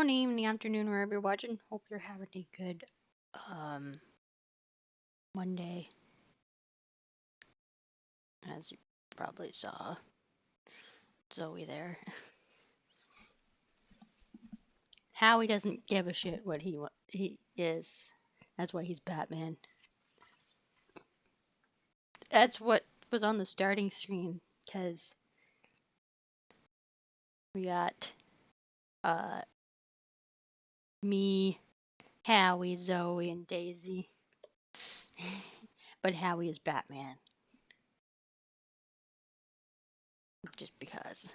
morning, in the afternoon, wherever you're watching. Hope you're having a good Monday. As you probably saw Zoe there. Howie doesn't give a shit what he is. That's why he's Batman. That's what was on the starting screen, because we got me, Howie, Zoe, and Daisy. But Howie is Batman. Just because.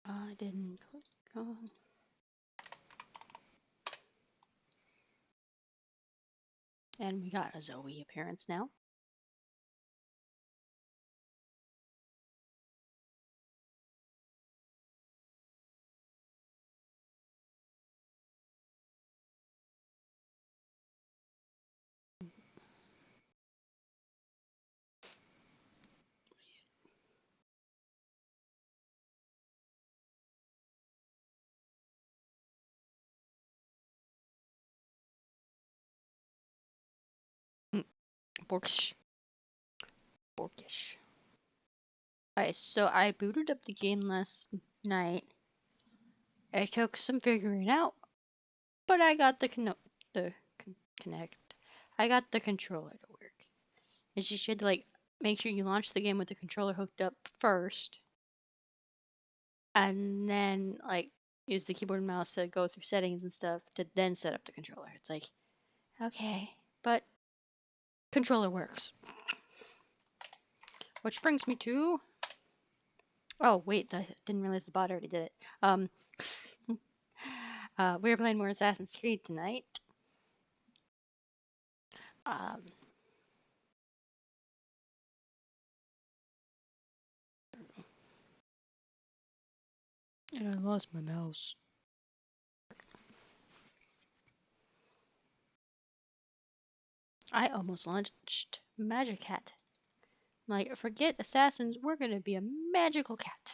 I didn't click on. And we got a Zoe appearance now. Borkish. Alright, so I booted up the game last night. It took some figuring out, but I got the connect. I got the controller to work. And she should make sure you launch the game with the controller hooked up first, and then use the keyboard and mouse to go through settings and stuff to then set up the controller. It's like, okay, but controller works. Which brings me to... Oh, wait, I didn't realize the bot already did it. We were playing more Assassin's Creed tonight. And I lost my mouse. I almost launched Magic Cat. Like, forget assassins, we're gonna be a magical cat.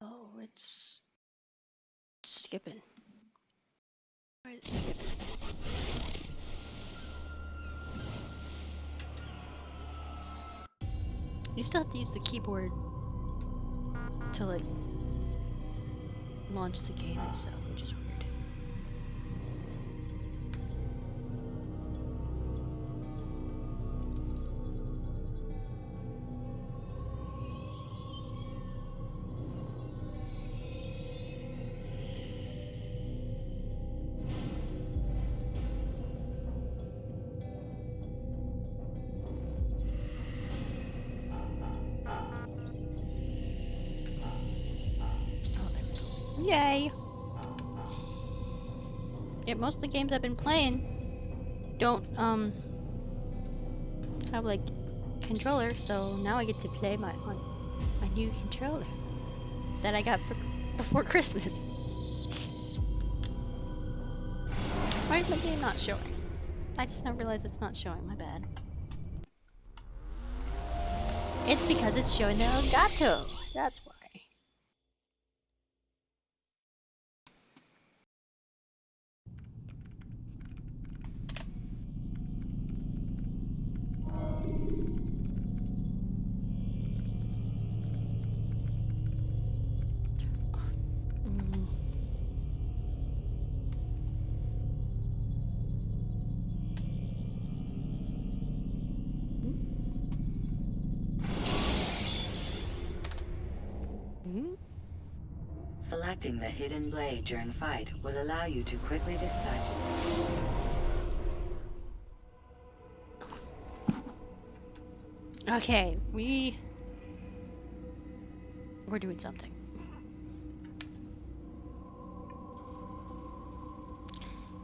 Oh, it's skipping. Why is it skipping? You still have to use the keyboard to launch the game and stuff, which is weird. Oh, there we go. Yay! Yeah, most of the games I've been playing don't have controller, so now I get to play my new controller that I got before Christmas. Why is my game not showing? I just now realized it's not showing, my bad. It's because it's showing the Elgato, that's why. Selecting the hidden blade during fight will allow you to quickly dispatch it. Okay, we're doing something.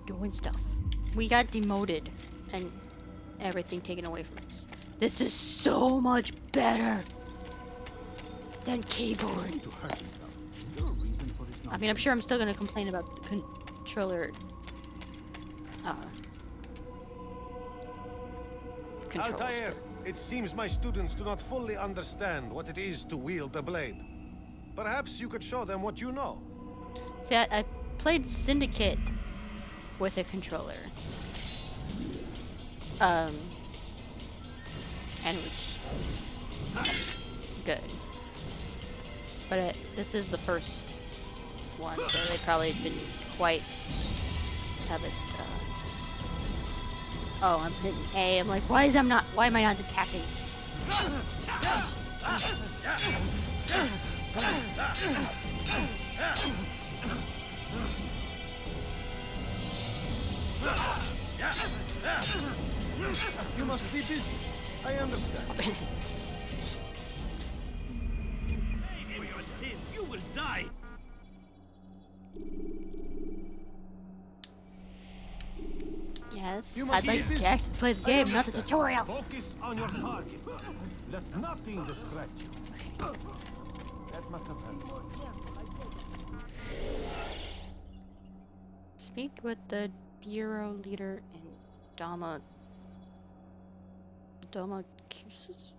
doing stuff. We got demoted and everything taken away from us. This is so much better than keyboard. I mean, I'm sure I'm still gonna complain about the controller. Controls. Altair, it seems my students do not fully understand what it is to wield a blade. Perhaps you could show them what you know. See, I played Syndicate with a controller. And it was good. But this is the first one, so they probably didn't quite have it. Oh, I'm hitting A. I'm like, why am I not attacking? You must be busy. I understand. For your sins, you will die. Yes, You must I'd like be to busy. actually play the game, not the tutorial. Focus on your target. Let nothing distract you. That must have happened. Speak with the bureau leader in Doma Cursus?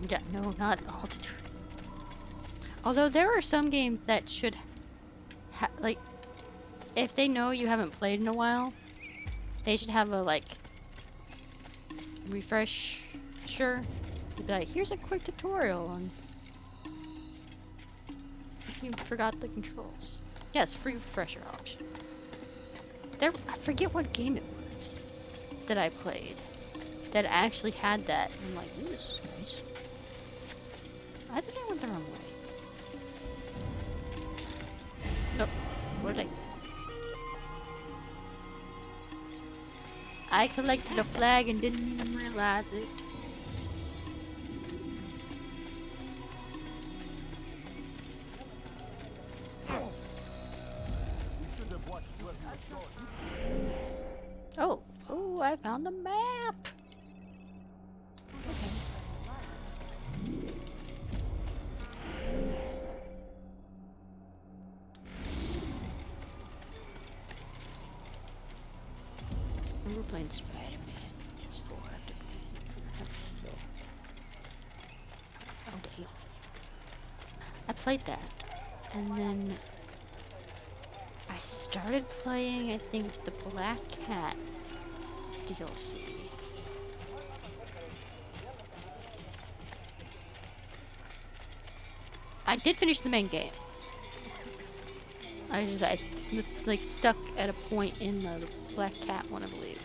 Yeah, no, not altitude. Although there are some games that should like, if they know you haven't played in a while, they should have a like refresh. Sure, be like, here's a quick tutorial on if you forgot the controls. Yes, free refresher option. There, I forget what game it was that I played that actually had that. I'm like, ooh, this is nice. I think I went the wrong way. Nope. Where did I collected a flag and didn't even realize it. Oh, I found a map. Okay. We were playing Spider-Man. It's 4 after still. Oh damn. I played that. And then I started playing, I think, the Black Cat DLC. I did finish the main game. I was like stuck at a point in the Black Cat one, I believe.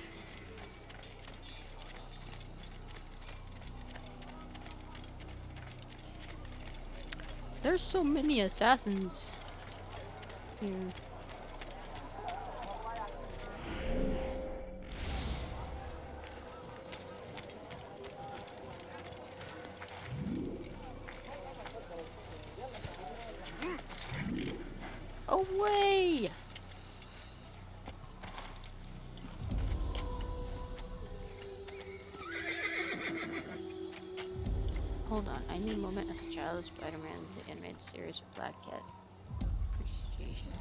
There's so many assassins here. Away! Hold on, I need a moment as a child of Spider-Man, the animated series of Black Cat. Appreciation.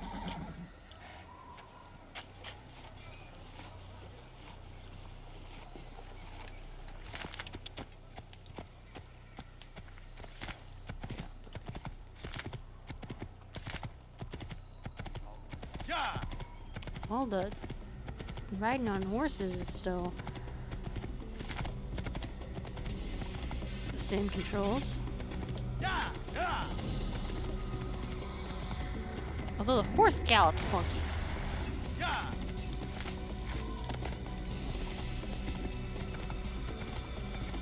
Well, the riding on horses is still the same controls. Although the horse gallops funky.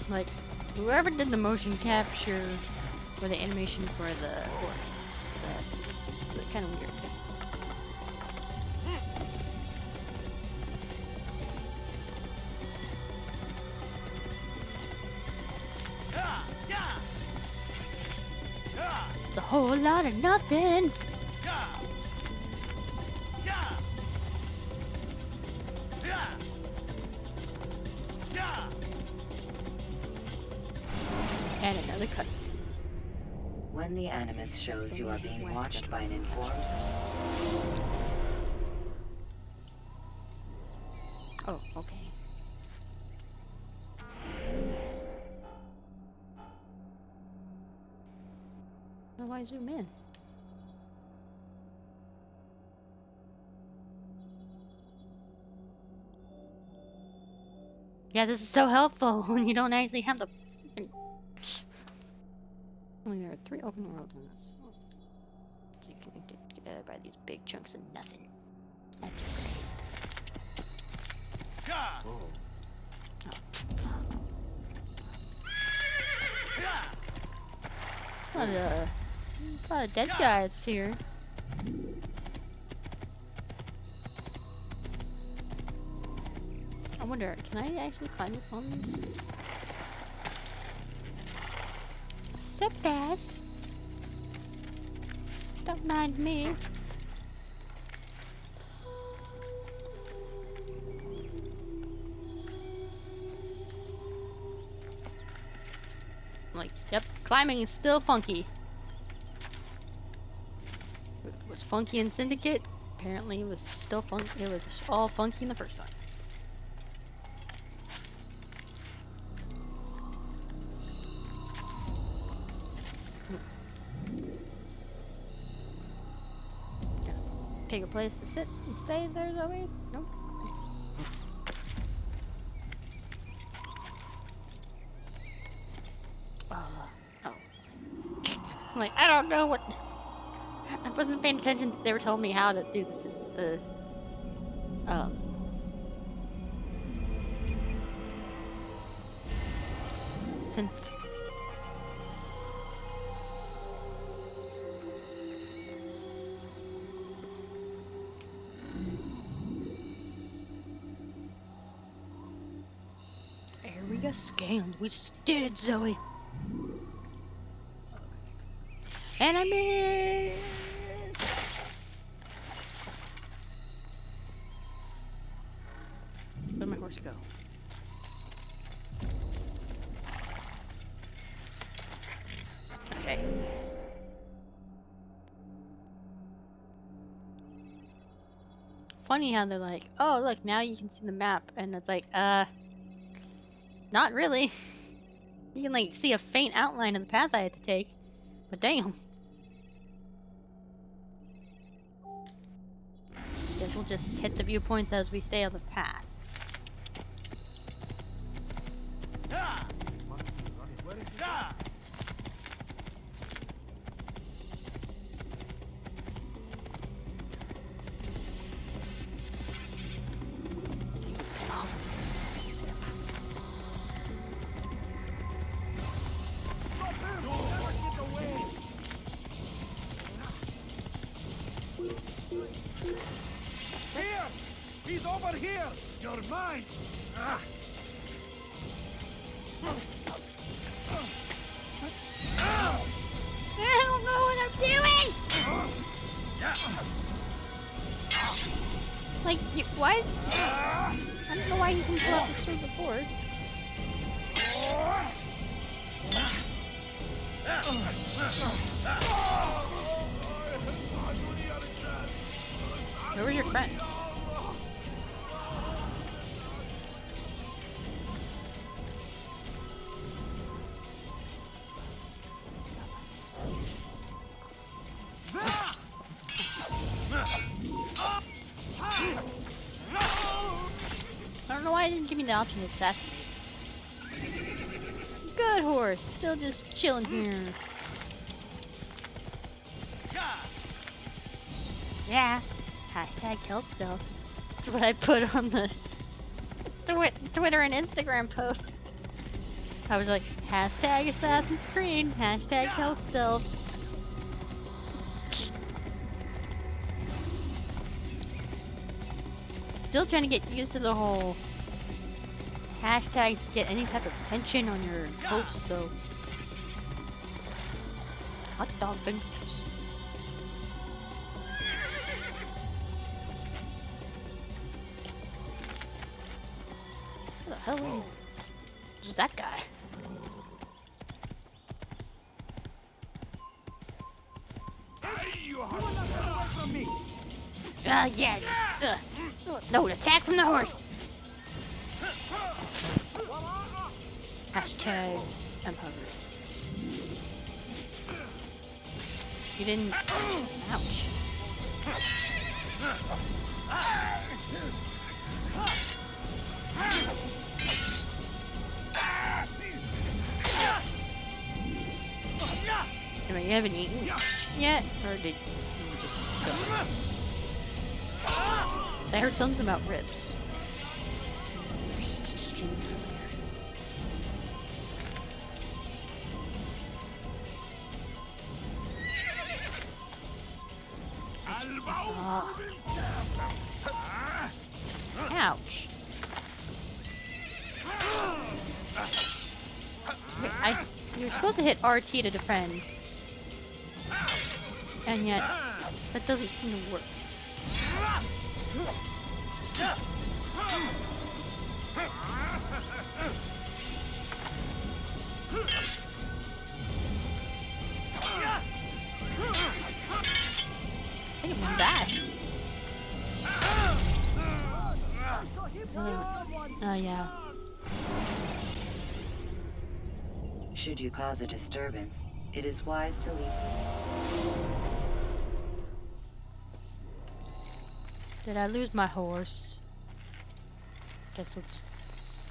Like, whoever did the motion capture or the animation for the horse, that's kind of weird. It's a whole lot of nothing. And another cutscene. When the animus shows you are being Whack watched them. by an informed... Oh, okay. How do I zoom in? Yeah, this is so helpful when you don't actually have the. Well, there are 3 open worlds in this. So you can get by these big chunks of nothing. That's great. A lot of dead guys here. I wonder, can I actually climb up on these? Sup, guys? Don't mind me. Like, yep, climbing is still funky. It was funky in Syndicate. Apparently, it was still fun. It was all funky in the first one. Pick a place to sit and stay there, Zoe? Nope. Oh. I'm like, I don't know what. I wasn't paying attention. They were telling me how to do this. Synth. Area scanned. We just did it, Zoe. And I missed. Where'd my horse go? Okay. Funny how they're like, oh look, now you can see the map, and it's like, not really. You can like see a faint outline of the path I had to take, but damn. Guess we'll just hit the viewpoints as we stay on the path. Here! He's over here! You're mine! Ah. I don't know what I'm doing! Like, why? I don't know why he didn't pull out the sword before. Where was your friend? I don't know why it didn't give me the option to assassinate. Good horse, still just chilling here. Yeah. Hashtag killed still. That's what I put on the Twitter and Instagram posts. I was like, hashtag Assassin's Creed, hashtag killed still. Still trying to get used to the whole hashtags to get any type of attention on your posts though. Hot dog fingers. Who the hell are you? Who's that guy? Yeah. No, attack from the horse. Hashtag I'm hungry. You didn't. Ouch. Anyway, you haven't eaten yet? Or did you just show up? I heard something about ribs. Oh. Ouch. You're supposed to hit RT to defend. And yet, that doesn't seem to work. I think I'm back. Oh, yeah. Should you cause a disturbance, it is wise to leave. Did I lose my horse? Guess I'll just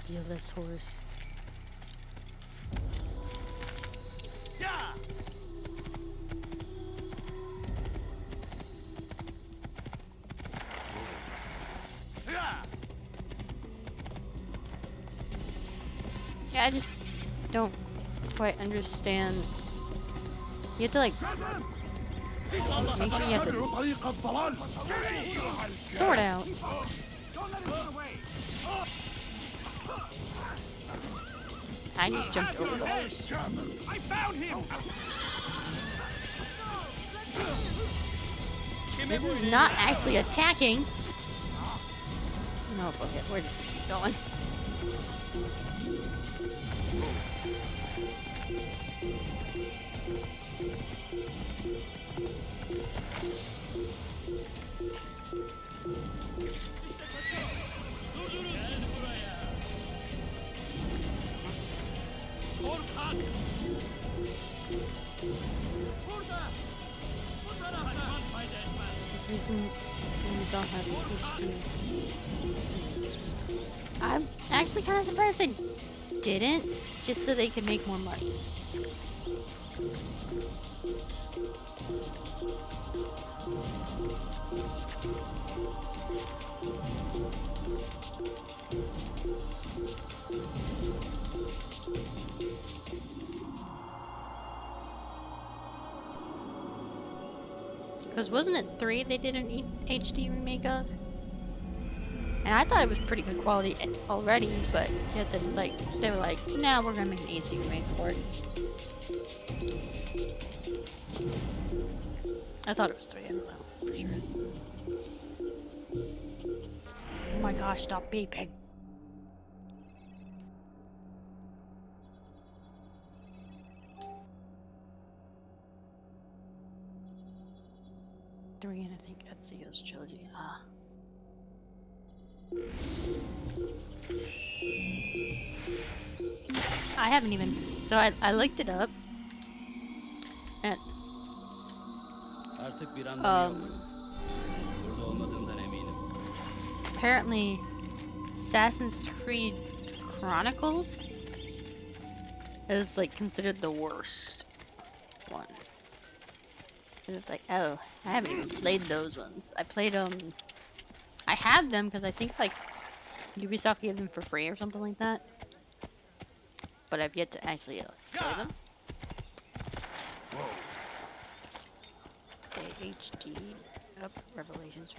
steal this horse. Yeah, I just don't quite understand. You have to like make sure you have to sort out. I just jumped over the horse. I found him. This is not actually attacking. No, fuck it. We're just gonna keep going. I'm actually kind of surprised they didn't, just so they could make more money. Because wasn't it 3 they did an HD remake of? And I thought it was pretty good quality already, but yet it's like, they were like, nah, we're gonna make an HD remake for it. I thought it was 3, I don't know, for sure. Oh my gosh, stop beeping. Three, and I think Ezio's trilogy. Ah. I haven't even. So I looked it up. And apparently Assassin's Creed Chronicles is like considered the worst one. And it's like, oh, I haven't even played those ones. I played I have them because I think like Ubisoft gave them for free or something like that. But I've yet to actually play them. Okay, HD up Revelations.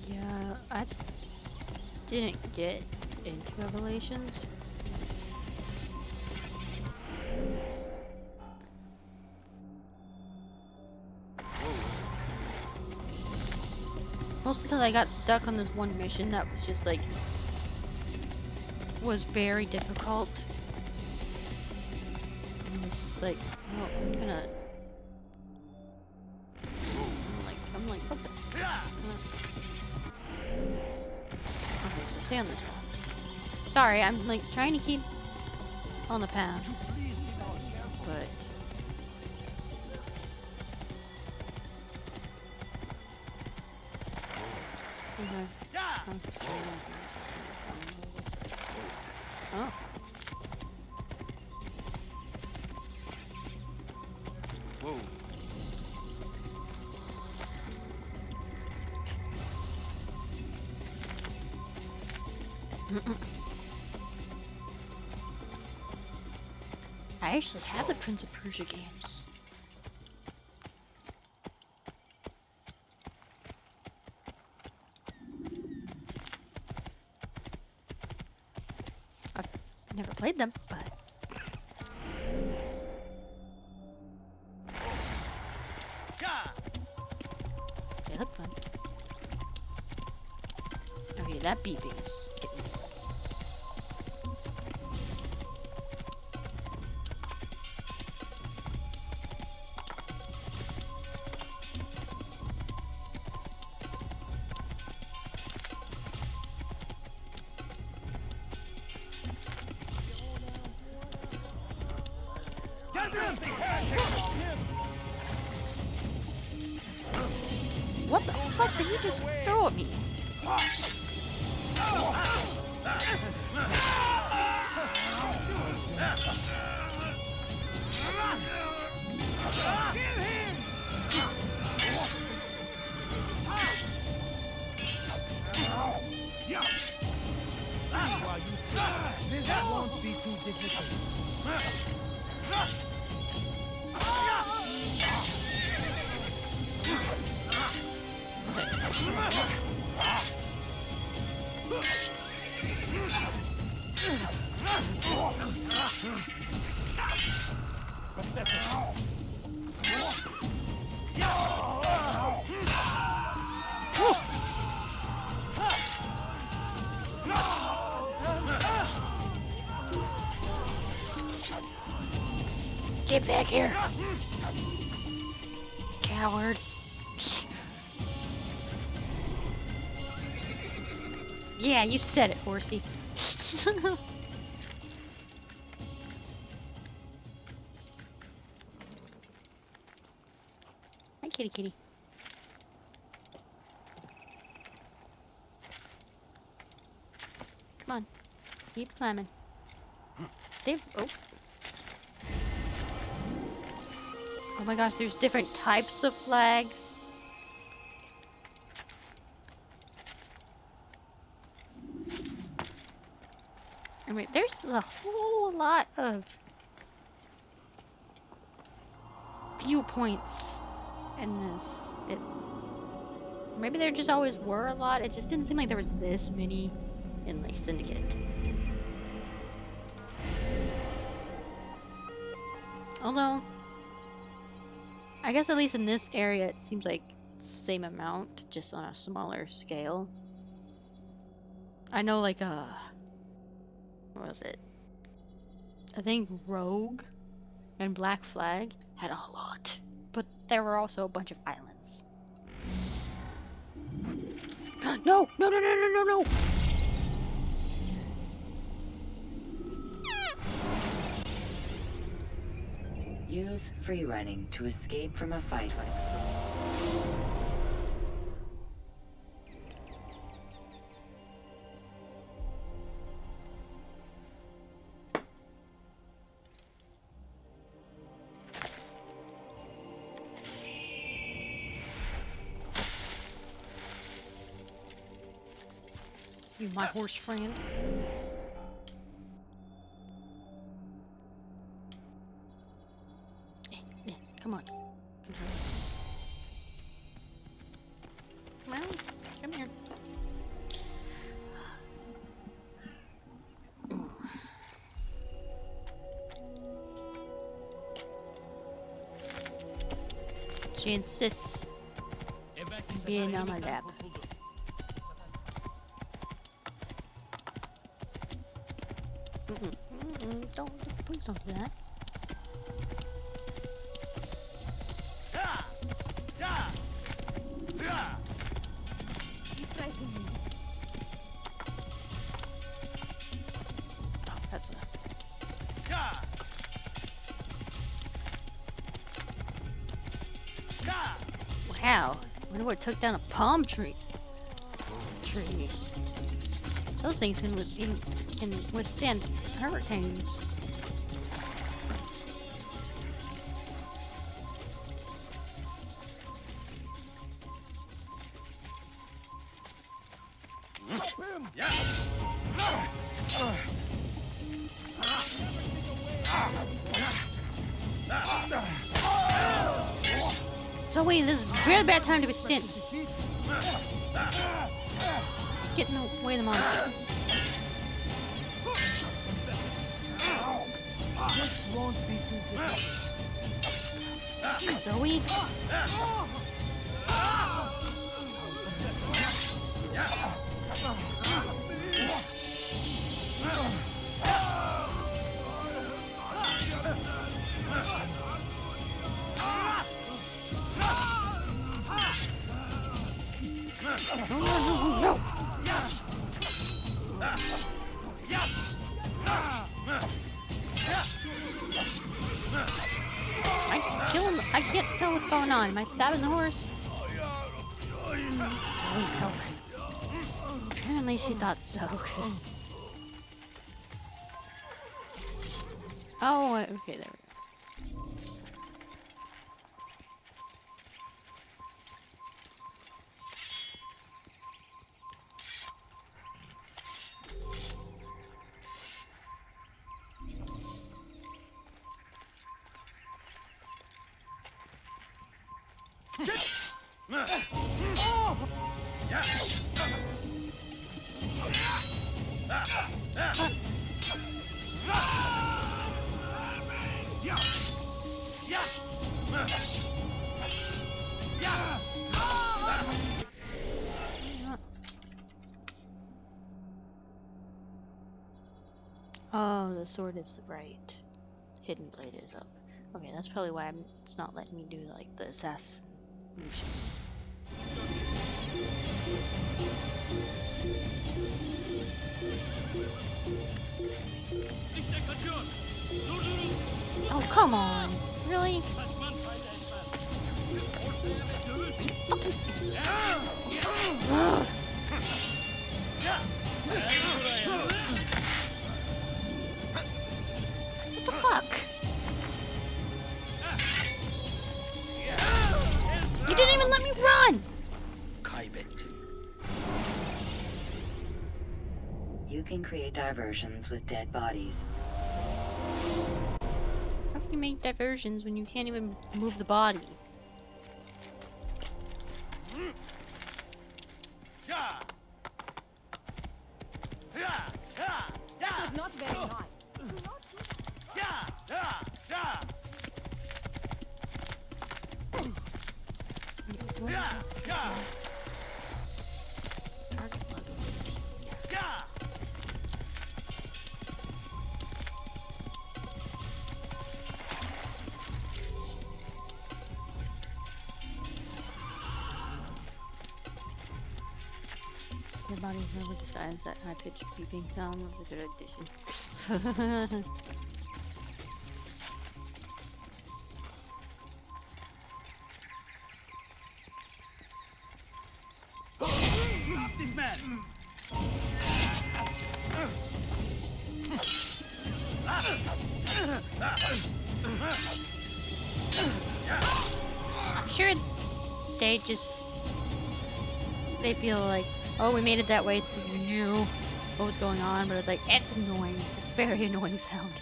Yeah, I didn't get into Revelations. Mostly because I got stuck on this one mission that was just like, was very difficult. It was like, oh, I'm like, fuck this. Okay, so stay on this path. Sorry, I'm like trying to keep on the path, but. Okay. Oh. Whoa. I actually have the Prince of Persia games. I've never played them, but they look fun. Okay, that beeping is getting me. What the fuck did he just throw at me? This won't be too difficult. Get back here! Coward. Yeah, you said it, horsey. Hi, kitty kitty. Come on. Keep climbing. They've... Oh. Oh my gosh, there's different types of flags. I mean, there's a whole lot of viewpoints in this. Maybe there just always were a lot. It just didn't seem like there was this many in like Syndicate. Although, I guess at least in this area it seems like the same amount, just on a smaller scale. I know like what was it? I think Rogue and Black Flag had a lot, but there were also a bunch of islands. No! No, no, no, no, no, no! Use free running to escape from a fight when explored. You my horse friend. Come on. Come on. Come here. She insists on being on my lap. Don't, please don't do that. How? I wonder what took down a palm tree. Those things can withstand hurricanes. So wait, this is a really bad time to be stint. Get in the way of the monster. Zoe? No. I can't tell what's going on. Am I stabbing the horse? Zoe's helping. Apparently she thought so, 'cause... Oh, okay, there we go. Oh, the sword is right. Hidden blade is up. Okay, that's probably why it's not letting me do like the assassinations. Oh, come on. Really? Fucking... Ugh. What the fuck? You didn't even let me run! You can create diversions with dead bodies. How can you make diversions when you can't even move the body? Not very nice. Target level 15. Your body never decides that high-pitched beeping sound was a good addition. This man! I'm sure they feel like, oh, we made it that way so you knew what was going on, but it's like, it's annoying. It's a very annoying sound.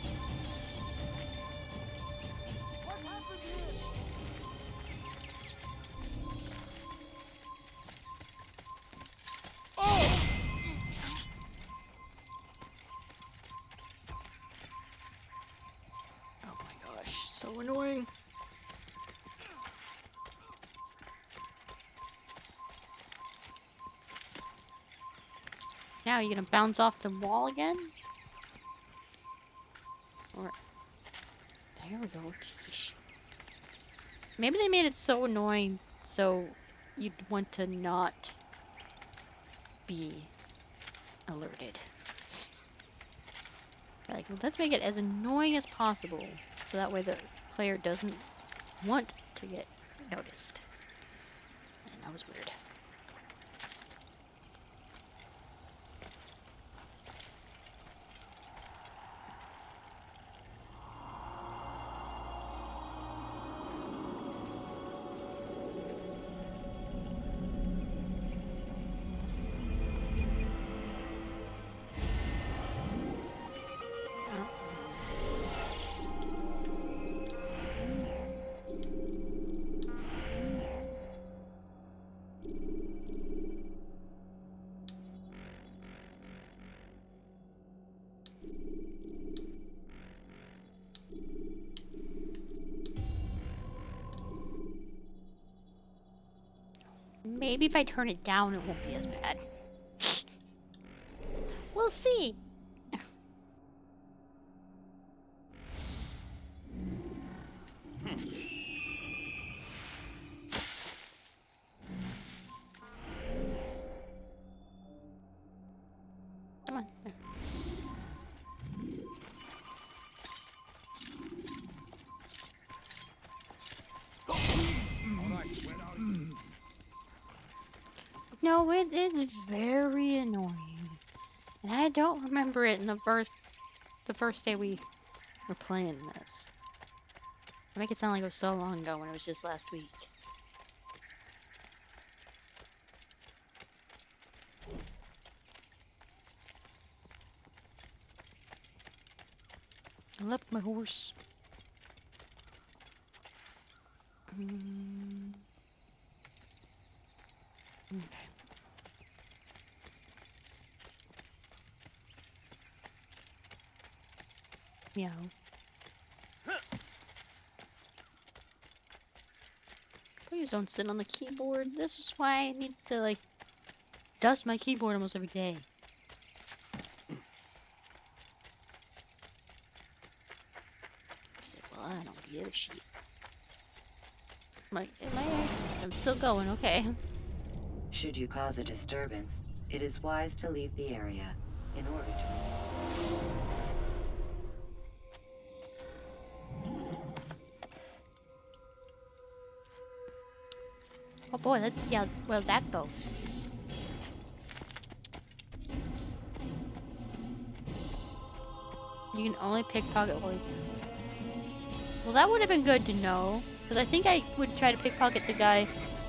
Oh my gosh, so annoying. Now, you gonna bounce off the wall again? Or... There we go. Sheesh. Maybe they made it so annoying so you'd want to not be alerted. Like, well, let's make it as annoying as possible so that way the player doesn't want to get noticed. That was weird. Maybe if I turn it down, it won't be as bad. We'll see. Come on. There. No, it is very annoying, and I don't remember it in the first day we were playing this. I make it sound like it was so long ago when it was just last week. I left my horse. Okay. Meow. Please don't sit on the keyboard. This is why I need to, like, dust my keyboard almost every day. She's like, well, I don't give a shit. I'm still going, okay. Should you cause a disturbance, it is wise to leave the area in order to... Oh boy, let's see how well that goes. You can only pickpocket while well, that would have been good to know, because I think I would try to pickpocket the guy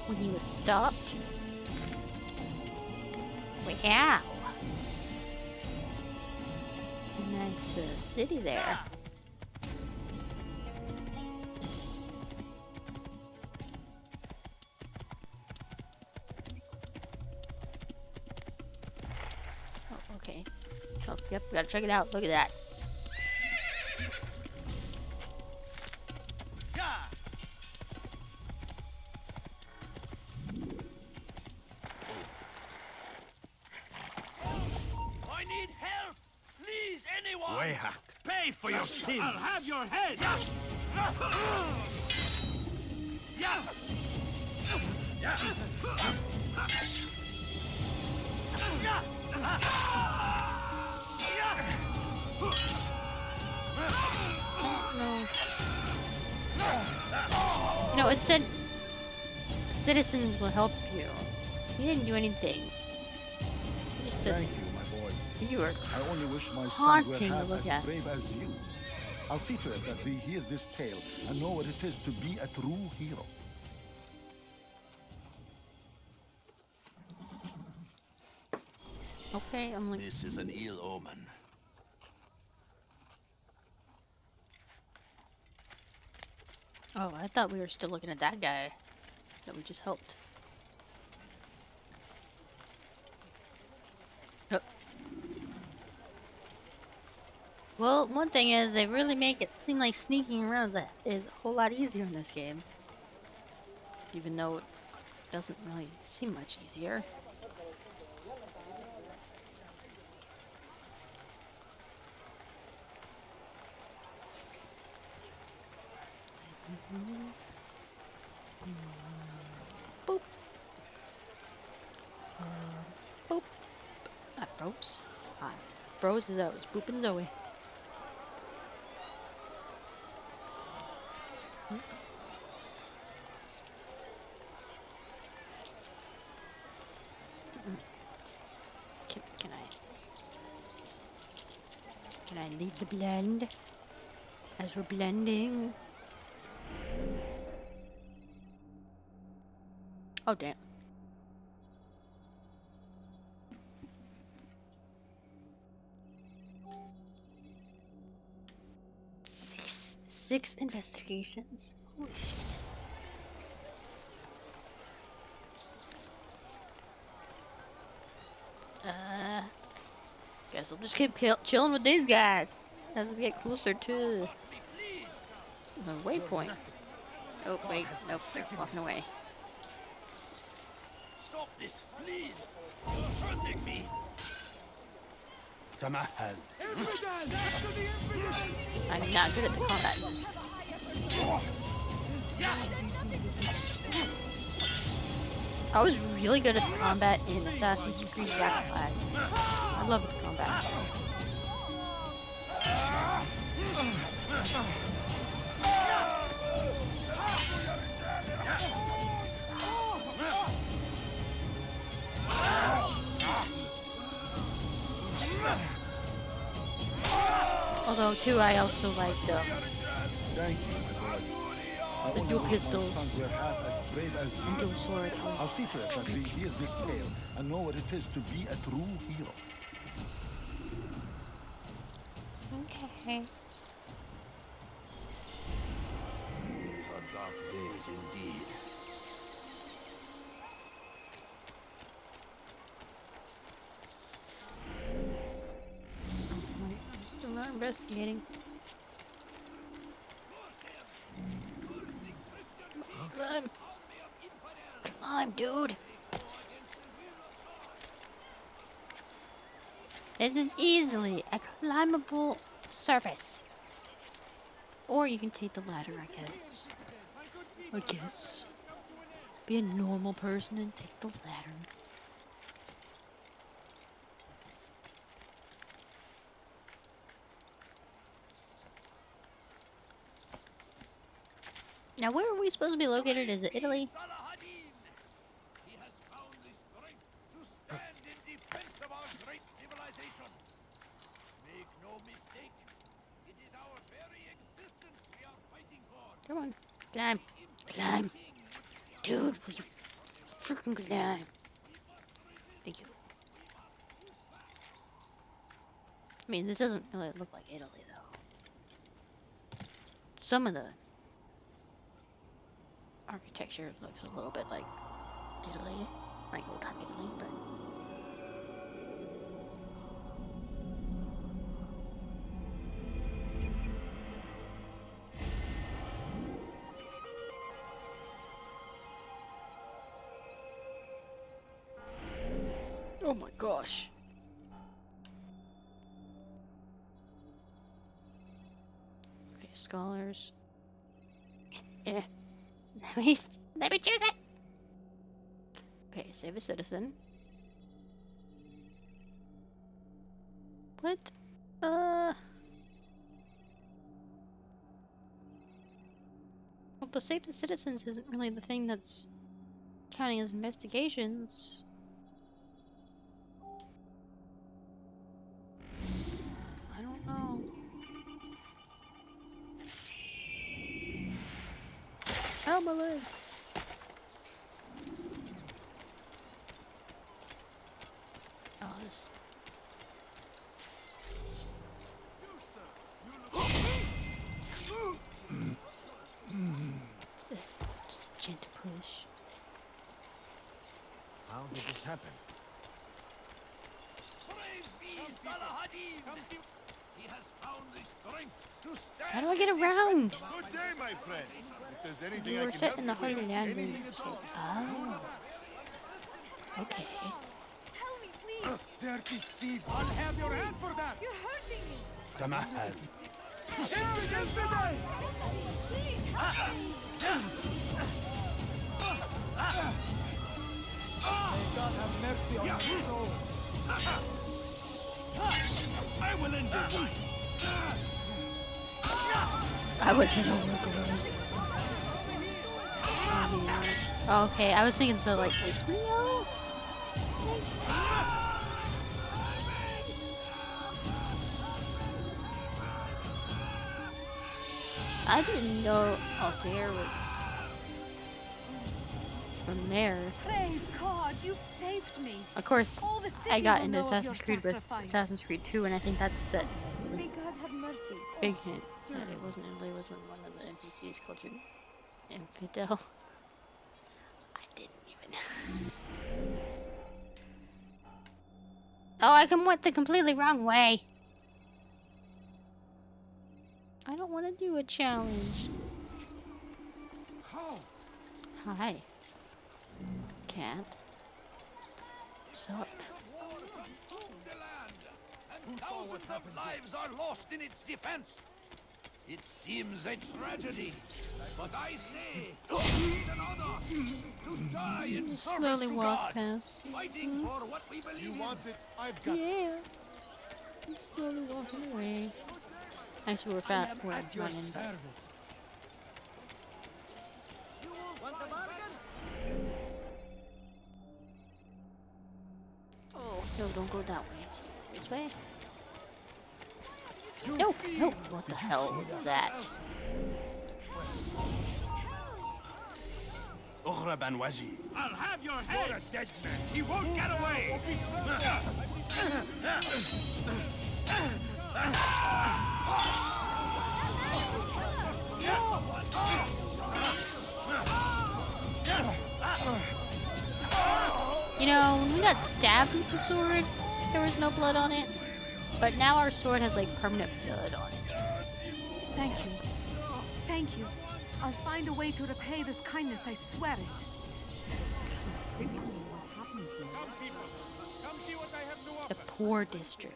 when he was stopped. Wow. Nice city there. Oh, okay. Oh, yep, we gotta check it out. Look at that. I need help! Please, anyone! Way hack. Pay for your sins! I'll have your head! No. No, it said citizens will help you. You didn't do anything. You just stood Thank you, my boy. You were I only wish my sons were haunting to half look as at. brave as you. I'll see to it that they hear this tale and know what it is to be a true hero. Okay, I'm like, This is an ill omen. oh, I thought we were still looking at that guy that we just helped. Oh. Well, one thing is they really make it seem like sneaking around is a whole lot easier in this game. Even though it doesn't really seem much easier. Boop. Boop. I froze. I froze as I was booping Zoe. Can I leave the blend as we're blending? Oh damn. Six investigations. Holy shit. Guess I'll just keep chilling with these guys as we get closer to the waypoint. Oh wait, nope, they're walking away. Stop this, please! You're hurting me! تمهل. I'm not good at the combat in this. I was really good at the combat in Assassin's Creed Black Flag. I love the combat. Although too, I also liked Thank you, my boy. the dual pistols Sons were half as brave as and you. dual swords. I'll see to it that we hear this tale and know what it is to be a true hero. Okay. These are dark days indeed. I'm still not investigating. Climb. Climb, dude. This is easily a climbable surface. Or you can take the ladder, I guess. Be a normal person and take the ladder. Now, where are we supposed to be located? Is it Italy? He has found the strength to stand in defense of our great civilization. Make no mistake, it is our very existence we are fighting for. Come on. Climb. Climb. Dude, will you freaking climb? Thank you. I mean, this doesn't really look like Italy, though. Some of the architecture looks a little bit like Italy, like old-time Italy, but... Oh my gosh. Okay, scholars. Let me choose it! Okay, save a citizen. What? Well, the save the citizens isn't really the thing that's counting as investigations. I don't know. Ow, my leg! Oh, this... Just a gentle push. How did this happen? Praise be Salahadin! He has found the strength to stand. How do I get around? Good day, my friend. If there's anything You I were can set help in the you Holy with, Land. anything at all. Oh. Okay. Help me, please. Dirty thief! I'll have your hand for that! You're hurting me. تمهل. Please, help me. May God have mercy on your soul. I will end your life. I was in overgrowth. Okay, I was thinking so like Israel? Maybe? I didn't know Altair was from there. Praise God, you've saved me. Of course, All the I city got will into know of your Assassin's Creed with sacrifice. Assassin's Creed 2, and I think that's set. May God have mercy. Big hint that it wasn't Italy, it was when one of the NPCs called you infidel. I didn't even. Oh, I went the completely wrong way. I don't want to do a challenge. How? Hi. Can't. What's up? War consumed the land, and thousands of lives are lost in its defense. It seems a tragedy, but I say, we need another to die in Just service slowly to walk God, past. fighting for what we believe You in. want it? I've got it. Yeah. Just slowly walking away. Nice we were fat. We're running, but oh no! Don't go that way. This way. No, no. What the hell was that? أغرب وجهي. I'll have your head! You're a dead man. He won't get away! You know, when we got stabbed with the sword, there was no blood on it. But now our sword has like permanent blood on it. Thank you. Thank you. I'll find a way to repay this kindness, I swear it. Creepy. Come, people. Come see what I have to offer. The poor district.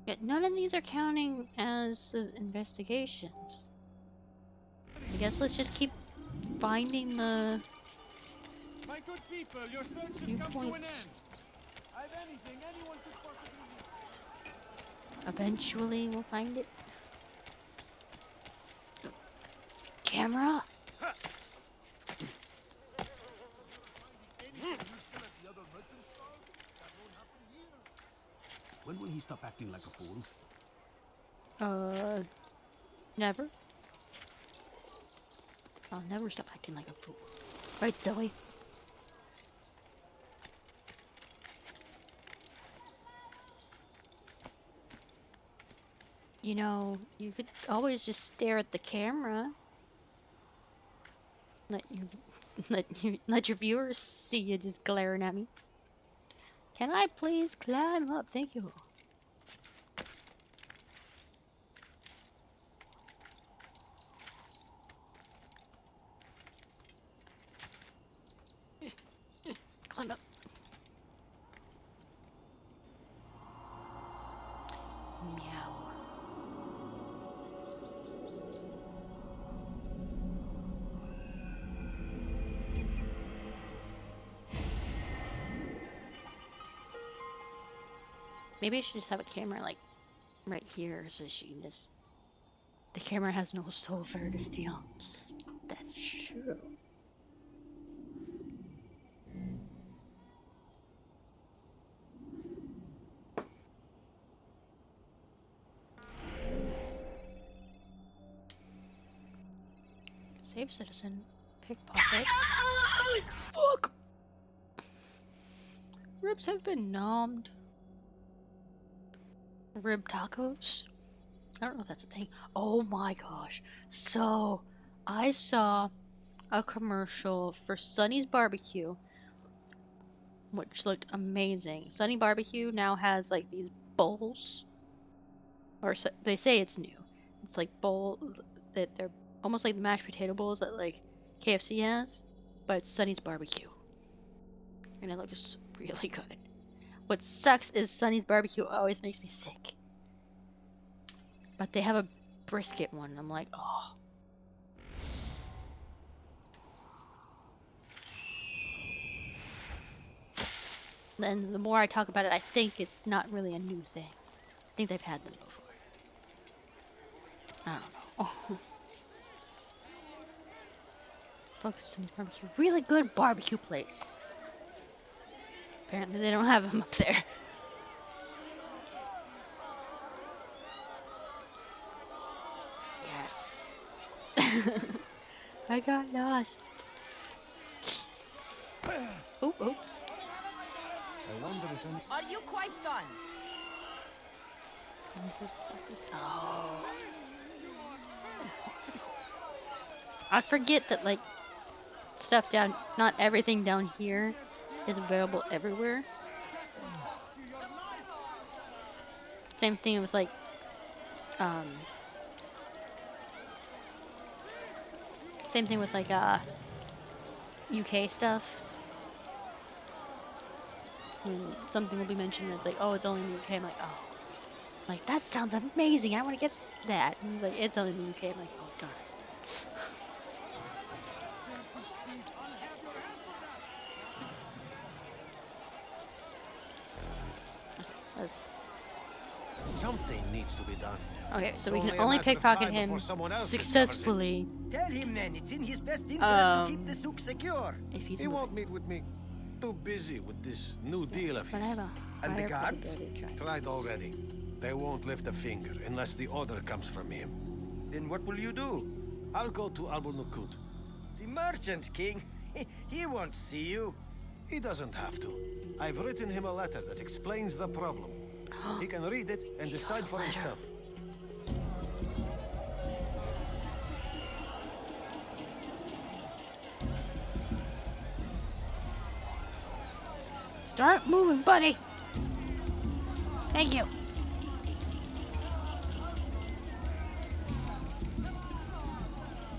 Yet none of these are counting as investigations. I guess let's just keep finding the My good people, your search has come to an viewpoints. end. I've anything anyone could possibly need. Eventually we'll find it. Camera? When will he stop acting like a fool? Never. I'll never stop acting like a fool. Right, Zoe? You know, you could always just stare at the camera. Let your viewers see you just glaring at me. Can I please climb up? Thank you. Climb up. Meow. Maybe I should just have a camera like right here so she can just. The camera has no soul for her to steal. That's true. Save citizen. Pickpocket. Fuck! Ribs have been nommed. Rib tacos? I don't know if that's a thing. Oh my gosh. So, I saw a commercial for Sonny's Barbecue, which looked amazing. Sonny Barbecue now has like these bowls, or so, they say it's new. It's like bowls that they're almost like the mashed potato bowls that like KFC has, but it's Sonny's Barbecue, and it looks really good. What sucks is Sonny's Barbecue always makes me sick. But they have a brisket one, and I'm like, oh. Then the more I talk about it, I think it's not really a new thing. I think they've had them before. I don't know. Folkestone barbecue. Really good barbecue place. Apparently they don't have them up there. Yes. I got lost. Oh, oops. I wonder if any... Are you quite done? Oh. I forget that, like, stuff down, not everything down here is available everywhere. Same thing with, like, same thing with, like, UK stuff. When something will be mentioned that's like, oh, it's only in the UK, I'm like, oh. Like, that sounds amazing, I want to get that. And it's like, it's only in the UK, I'm like, oh, darn. Let's... Something needs to be done. Okay, so It's we can a only matter of pickpocket time him before someone else discovers it. successfully. Tell him then, it's in his best interest to keep the Um, souk secure. If he's He won't moving. meet with me. Too busy with this new deal of But I his. have a And the higher guards? probability of trying. Tried already. They won't lift a finger unless the order comes from him. Then what will you do? I'll go to Albul-Nukut. The merchant king? He won't see you. He doesn't have to. I've written him a letter that explains the problem. He can read it and decide for himself. Start moving, buddy. Thank you.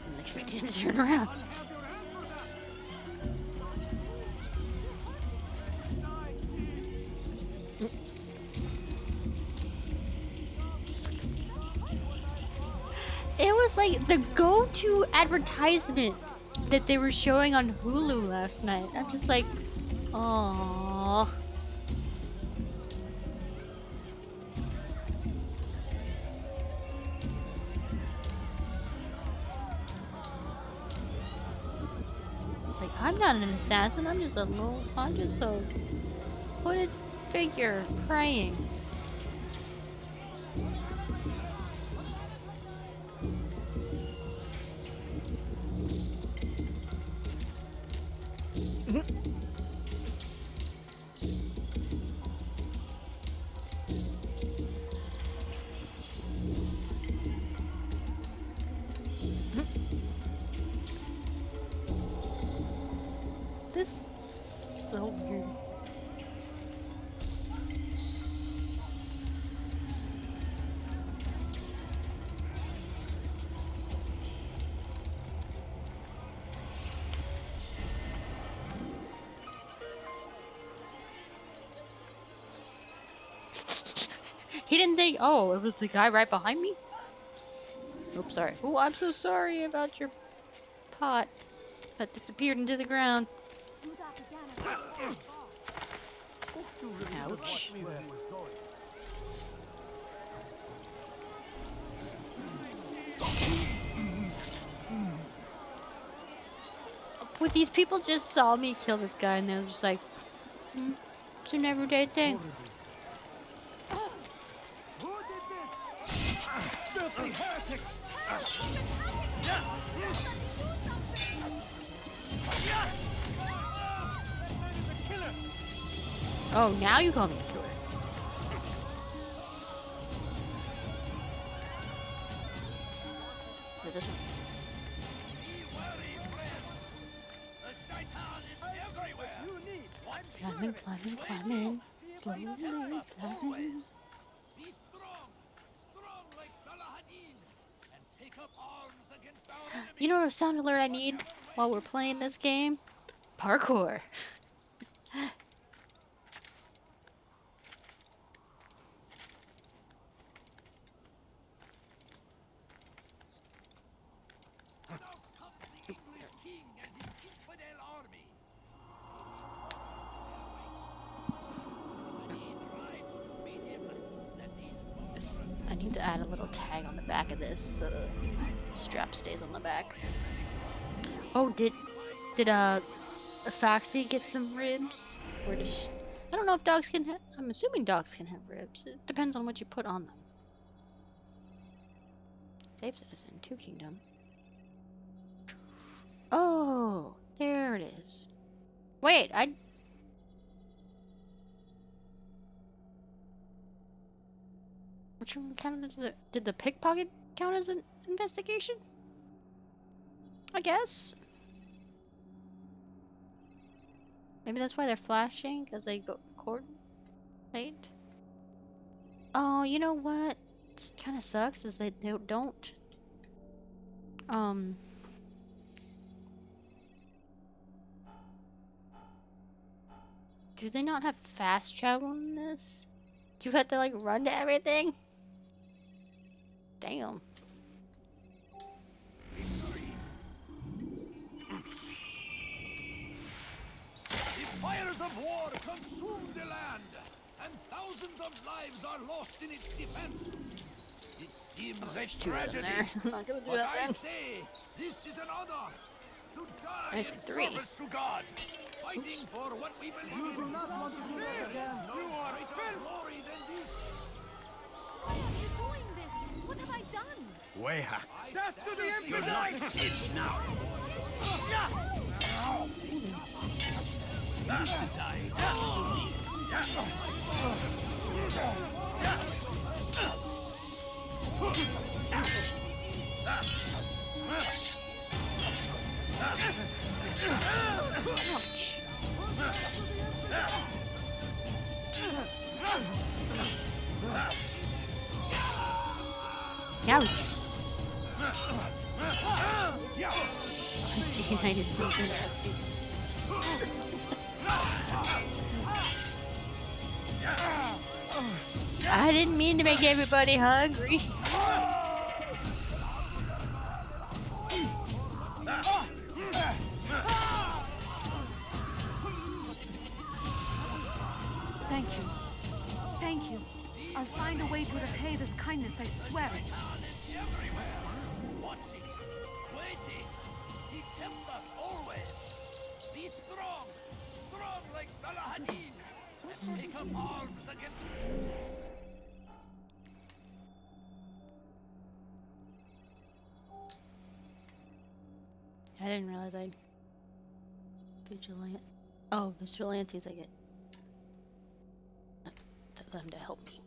Didn't expect him to turn around. It was like the go-to advertisement that they were showing on Hulu last night. I'm just like, aww. It's like, I'm not an assassin, I'm just a hooded figure praying. This is so weird. He didn't think, oh, it was the guy right behind me? Oops, sorry. Oh, I'm so sorry about your pot that disappeared into the ground. Ouch. But these people just saw me kill this guy and they were just like, it's an everyday thing. Who did this? Filthy heretic! Oh, now you call me a killer. So this one. Climbing, climbing, climbing. Slowly climbing. Be strong, strong like Salahadin, and take up arms against our enemies. You know what sound alert I need while we're playing this game? Parkour. King and his infidel army. I need to add a little tag on the back of this so the strap stays on the back. Oh, Did a Foxy get some ribs? Or does I don't know if dogs can have. I'm assuming dogs can have ribs. It depends on what you put on them. Save citizen, 2 kingdom. Oh, there it is. Wait, which one counted as did the pickpocket count as an investigation? I guess. Maybe that's why they're flashing, because they go coordinate. Oh, you know what? Kind of sucks is they don't. Do they not have fast travel in this? You have to like run to everything? Damn. The fires of war consume the land, and thousands of lives are lost in its defense. It seems There's a 2 of them tragedy, there. I'm not gonna do but that I then. say this is an honor to die I in said 3. service to God, fighting for what we believe in. not want to do that again. You are greater glory than this. Why are you doing this? What have I done? Weha. Death to the Emperor! You're not kids now. Ouch. Ouch. G-Unite is moving. I didn't mean to make everybody hungry. Thank you. Thank you. I'll find a way to repay this kindness, I swear it. Everywhere. Watching, waiting. He tempts us always. Be strong. Strong like Salahadin. And take up arms against... I didn't realize I vigilante. Oh, vigilantes I get. Tell them to help me.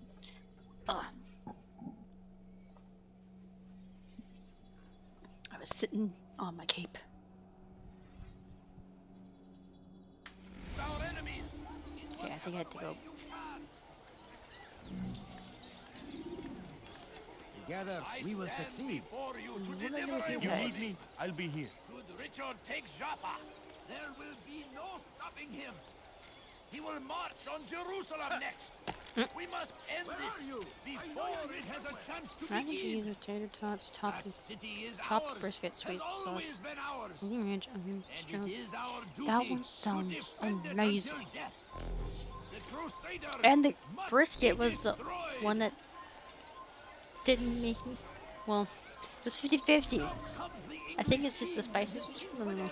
Ugh. I was sitting on my cape. Our enemies. Okay, I think I had to go. Together, we will succeed. For you to What am I deliver gonna do, you. guys? I'll be here. Should Richard take Joppa, there will be no stopping him. He will march on Jerusalem next. We must end this before it has a chance to Mac and cheese begin. with tater tots topped That with city is chopped ours, brisket, has sweet always sauce, been ours. onion ranch, onion And stroke. it is our duty That one to sounds defend it amazing. until death. The Crusaders And the must brisket be was the destroyed. one that didn't make me. Well, it was 50-50. I think it's just the spices. I don't know.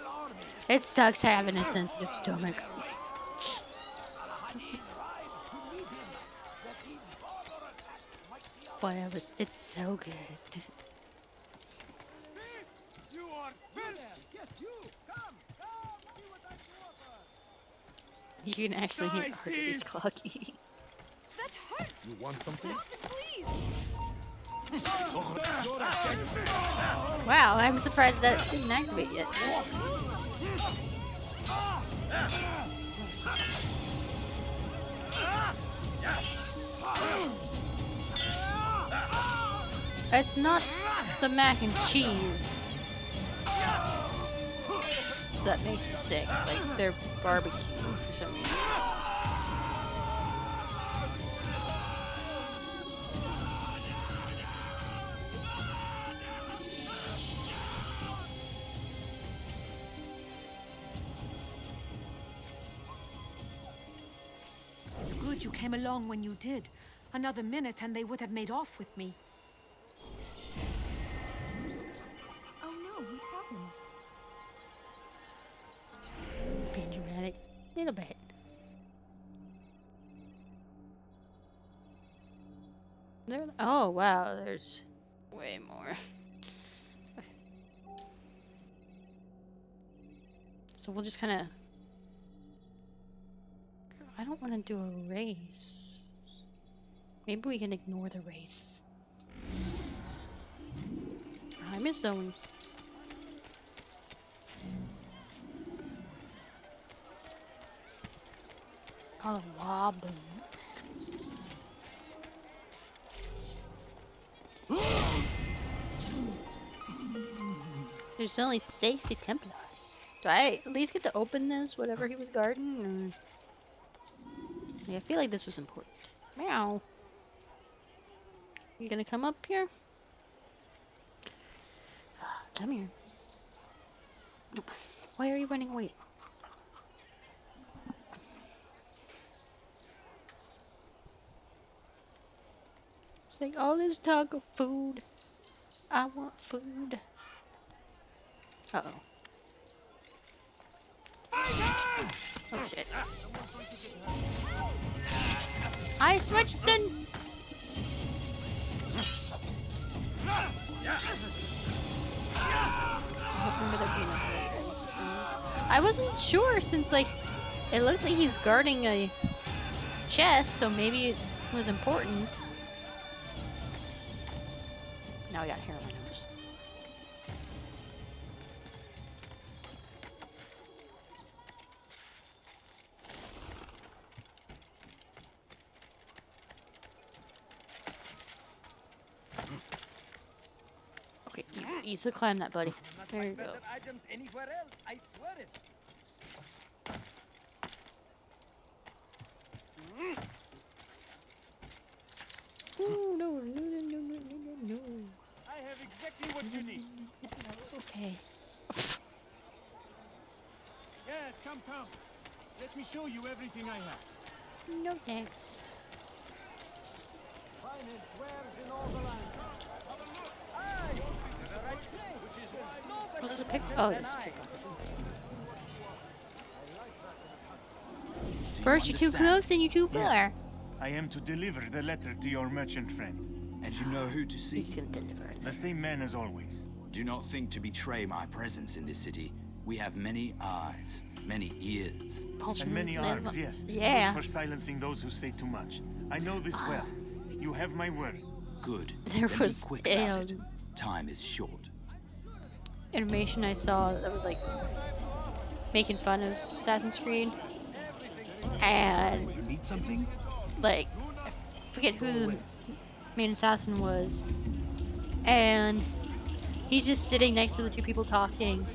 It sucks having a sensitive stomach. But it's so good. You are finished. You can actually hear Artemis clocking. That hurt! You want something? Please! Wow, I'm surprised that didn't activate yet. It's not the mac and cheese that makes me sick. Like, they're barbecue for some reason. It's good you came along when you did. Another minute and they would have made off with me. Oh no, what happened? little bit. There. Oh wow, there's way more. Okay. So we'll just kind of. I don't want to do a race. Maybe we can ignore the race. I miss Zoe. All the wobbles. There's only 60 Templars. Do I at least get to open this, whatever he was guarding? Or... Yeah, I feel like this was important. Meow. You gonna come up here? Come here. Why are you running away? It's like all this talk of food. I want food. Uh-oh. Oh shit. I switched in. I wasn't sure since like it looks like he's guarding a chest, so maybe it was important. Now I got hair on my nose. Okay, you easily climb that, buddy. There you go. Items anywhere else, I swear it. Ooh, no. I have exactly what you need. Okay. Yes, come. Let me show you everything I have. No thanks. Finest wares in all the land. Aye, the right place. What's the pick? Oh, this pick. First you're too close, then you're too far. I am to deliver the letter to your merchant friend. And you know who to see? He's gonna deliver it. The same man as always. Do not think to betray my presence in this city. We have many eyes, many ears. And many arms, yes. Yeah. Good for silencing those who say too much. I know this well. You have my word. Good. There Then was be quick about it. Time is short. Animation I saw that was like making fun of Assassin's Creed, and You need something? like I forget who the main assassin was, and he's just sitting next to the two people talking,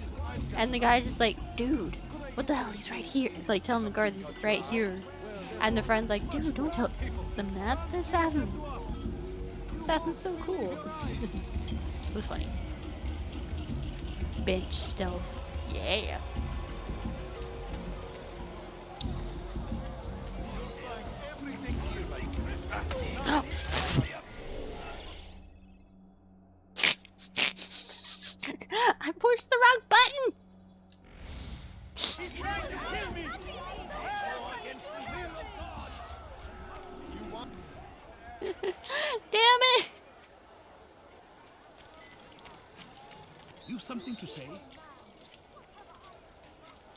and the guy's just like, dude, what the hell, he's right here, like telling the guards he's like, right here, and the friend's like, dude, don't tell them that, the assassin's so cool. It was funny. Bench stealth, yeah. Oh. I pushed the wrong button! He's trying to kill me! Go against the will of God! You want... Damn it! You've something to say?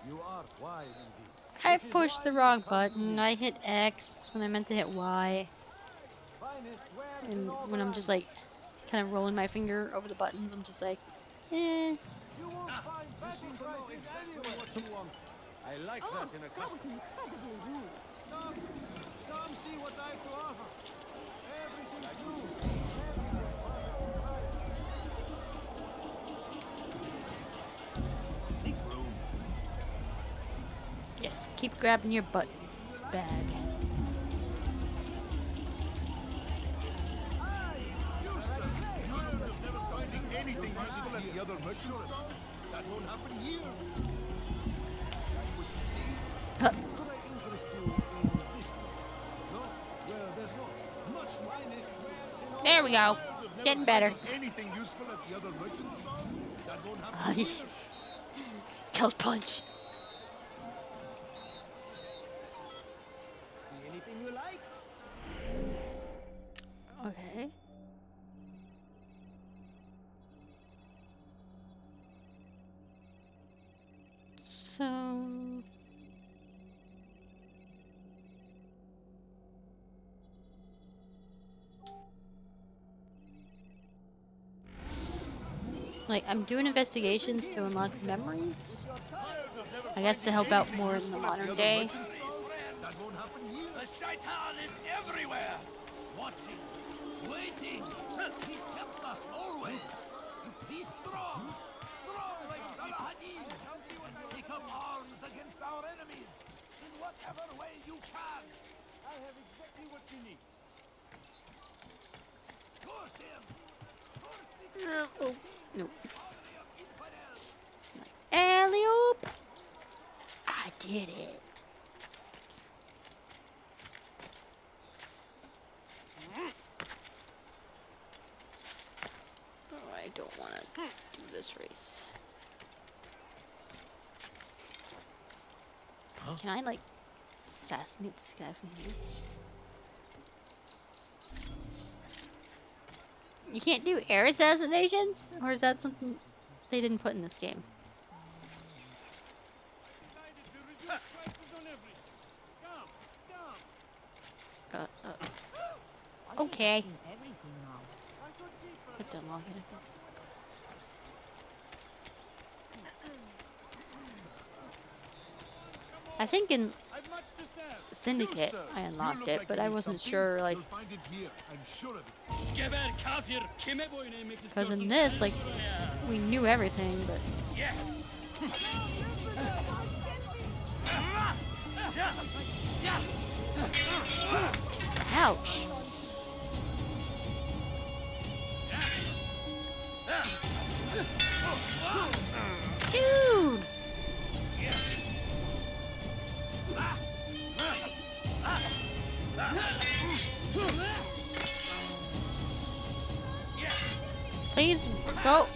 You are wise indeed. I pushed the wrong button. I hit X when I meant to hit Y. And when I'm just like kind of rolling my finger over the buttons, I'm just like, eh. You won't find batting prices anywhere. What you want. I like that in a custom. Come see what I have to offer. Everything's new. Make room. Yes, keep grabbing your butt bag. Anything useful at the other merchants? That won't happen here. Huh. Could I interest you in this? No? Well, there's not much finest wares in all. There we go. Getting better. Anything useful at the other merchants? That won't happen here. Kills punch. Like, I'm doing investigations to unlock memories. I guess to help out more in the modern day. That won't happen here. The shaitan is everywhere. Watching, waiting. He tempts us always. Be strong. Strong like Salahadin. Take up arms against our enemies in whatever way you can. I have exactly what you need. Curse him. Oh, no. Alley-oop! I did it. Oh, I don't want to do this race. Can I, like, assassinate this guy from here? You can't do air assassinations? Or is that something they didn't put in this game? Okay. Put the log in it. I think in Syndicate I unlocked it, but I wasn't sure, like, because in this, like, we knew everything, but ouch. Dude. Please go.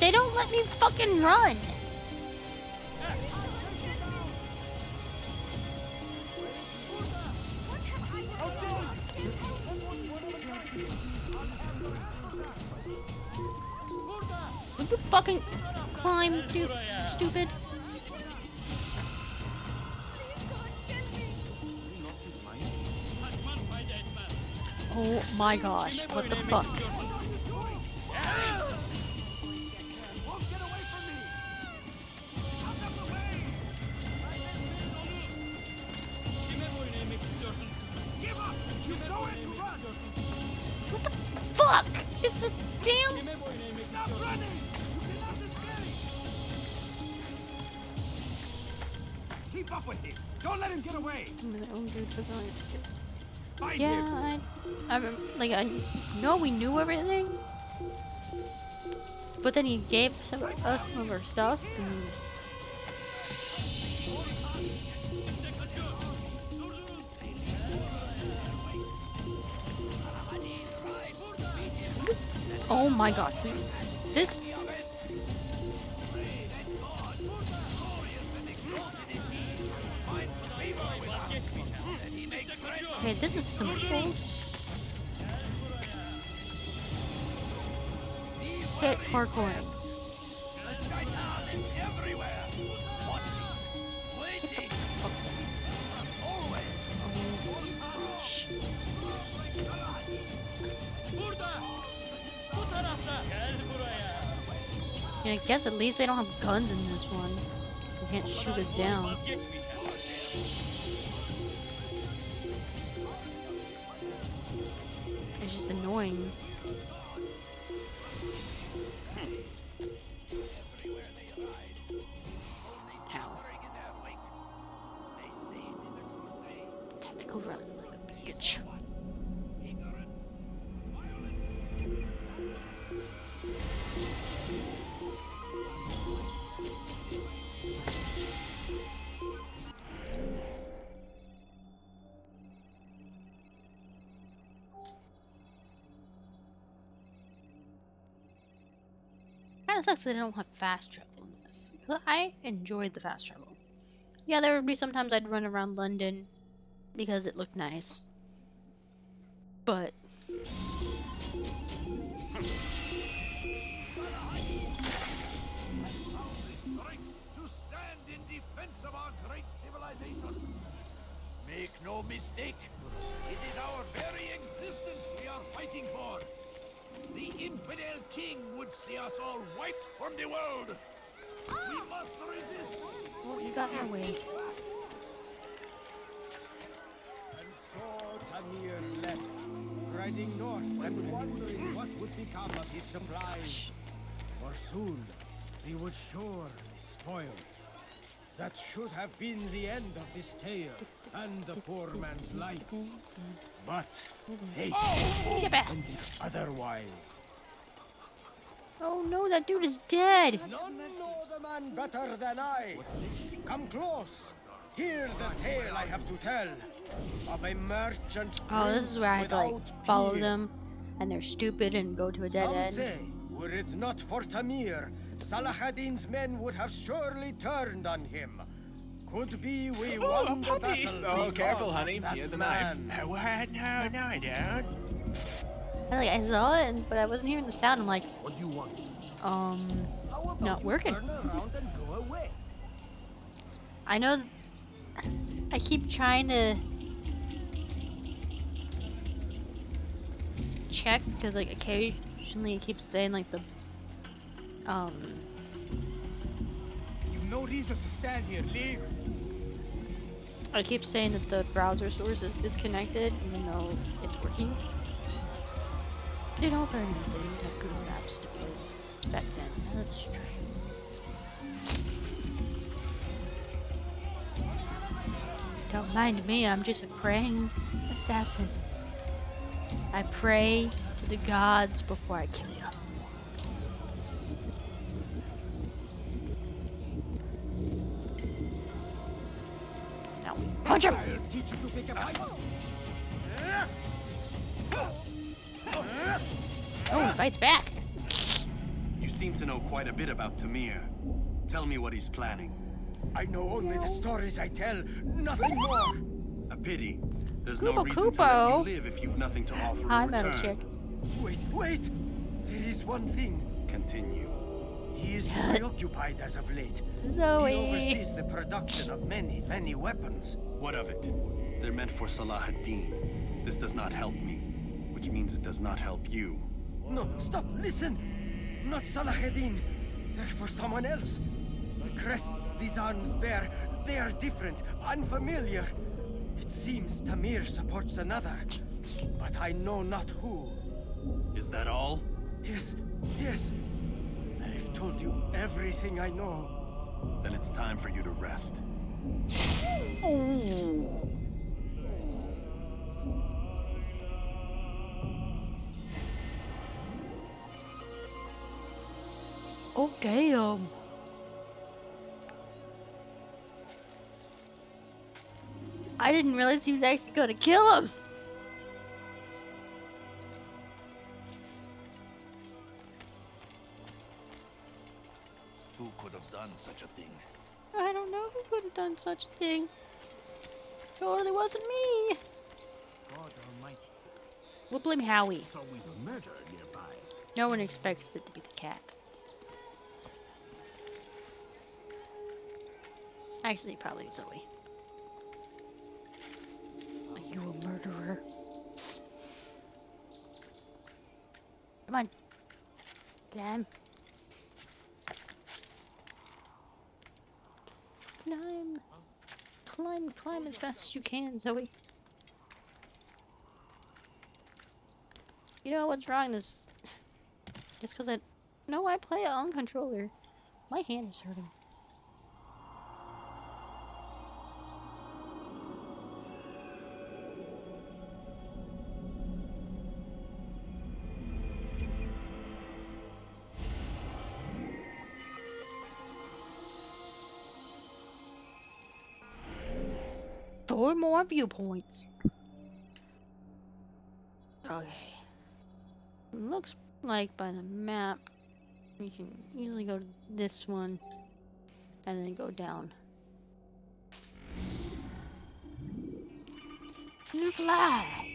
They don't let me fucking run. Would you fucking climb, dude? Stupid. Oh my gosh, what the fuck? What the fuck? It's this damn... Stop running! You cannot escape! Keep up with him! Don't let him get away! Yeah, I know we knew everything, but then he gave us some of our stuff, and oh my gosh, this. Okay, this is some bullshit parkouring. Get the fuck yeah, I guess at least they don't have guns in this one. They can't shoot us down. It's just annoying. Ow. Tactical run like a bitch. Kinda sucks that I don't have fast travel in this. 'Cause I enjoyed the fast travel. Yeah, there would be sometimes I'd run around London because it looked nice. But To stand in defense of our great civilization. Make no mistake, it is our very existence we are fighting for. The infidel king would see us all wiped from the world. We must resist. Well, you got my way. And so Tamir left, riding north and wondering what would become of his supplies. For soon, he would surely spoil. That should have been the end of this tale and the poor man's life. But fate Get back! ended otherwise. Oh no, that dude is dead! None know the man better than I. Come close. Hear the tale I have to tell of a merchant. Oh, this is where I have to like without follow peer. them, and they're stupid and go to a dead Some end. say, were it not for Tamir, Salah ad-Din's men would have surely turned on him. Could be we won the battle. Oh, careful, because honey. of that He has a knife. man. What? No, I don't. I saw it, but I wasn't hearing the sound. I'm like, What do you want? not working. Turn around and go away. I know. I keep trying to check because like occasionally it keeps saying like the You've no reason to stand here. Leave. I keep saying that the browser source is disconnected even though it's working. In all fairness, they didn't have Google Maps to play back then. That's true. Don't mind me, I'm just a praying assassin. I pray to the gods before I kill you. Now, punch him! Teach you to pick a fight. Oh, he fights back! You seem to know quite a bit about Tamir. Tell me what he's planning. I know only the stories I tell, nothing more. A pity. There's Kupo no reason to let Kupo. you live if you've nothing to offer Hi, in metal return. chick. Wait. There is one thing. Continue. He is preoccupied as of late. Zoe. He oversees the production of many weapons. What of it? They're meant for Salah ad-Din. This does not help me, which means it does not help you. No, stop, listen! Not Salah ad-Din. They're for someone else. The crests these arms bear, they are different, unfamiliar. It seems Tamir supports another, but I know not who. Is that all? Yes. I've told you everything I know. Then it's time for you to rest. Oh, damn. I didn't realize he was actually gonna kill him. Who could have done such a thing? I don't know who could have done such a thing. Totally wasn't me. God almighty. We'll blame Howie. So we murder nearby. No one expects it to be the cat. Actually, probably Zoe. Are you a murderer? Come on. Climb. Climb as fast as you can, Zoe. You know what's wrong? This just because I play it on controller. My hand is hurting. Four more viewpoints. Okay. Looks like by the map, we can easily go to this one and then go down. You fly!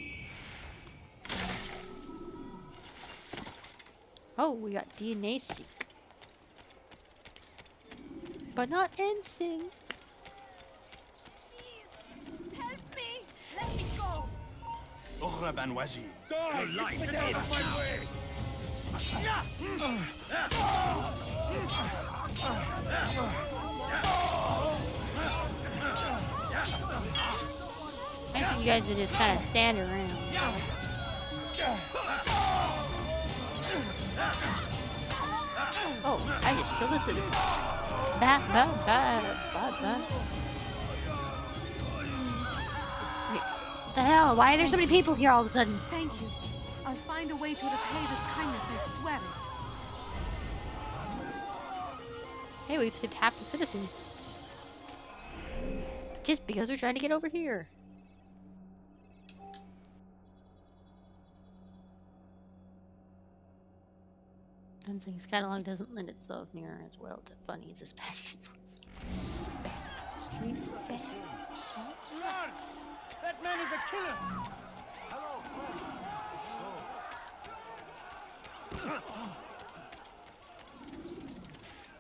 Oh, we got DNA Seek. But not NSYNC. Help me! Let me go! Ukhra ban Wajid. Your life is out of my way! I think you guys are just kind of standing around. Oh, I just killed a citizen. Ba ba ba ba ba. Wait, what the hell? Why are there so many people here all of a sudden? Thank you. I'll find a way to repay this kindness, I swear it. Hey, we've saved half the citizens. Just because we're trying to get over here. Dunsing's catalog doesn't lend itself near as well to funny as Sebastian was. Street bad. Run! That man is a killer! Hello,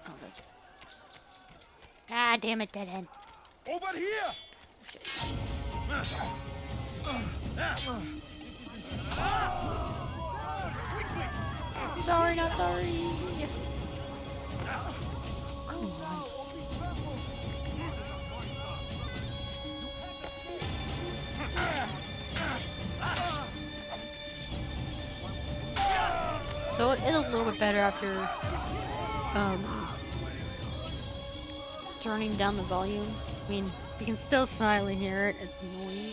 Oh, that's... Ah, damn it, dead end. Over here! Sorry, not sorry. Come on. So it is a little bit better after turning down the volume. I mean, you can still slightly hear it. It's annoying,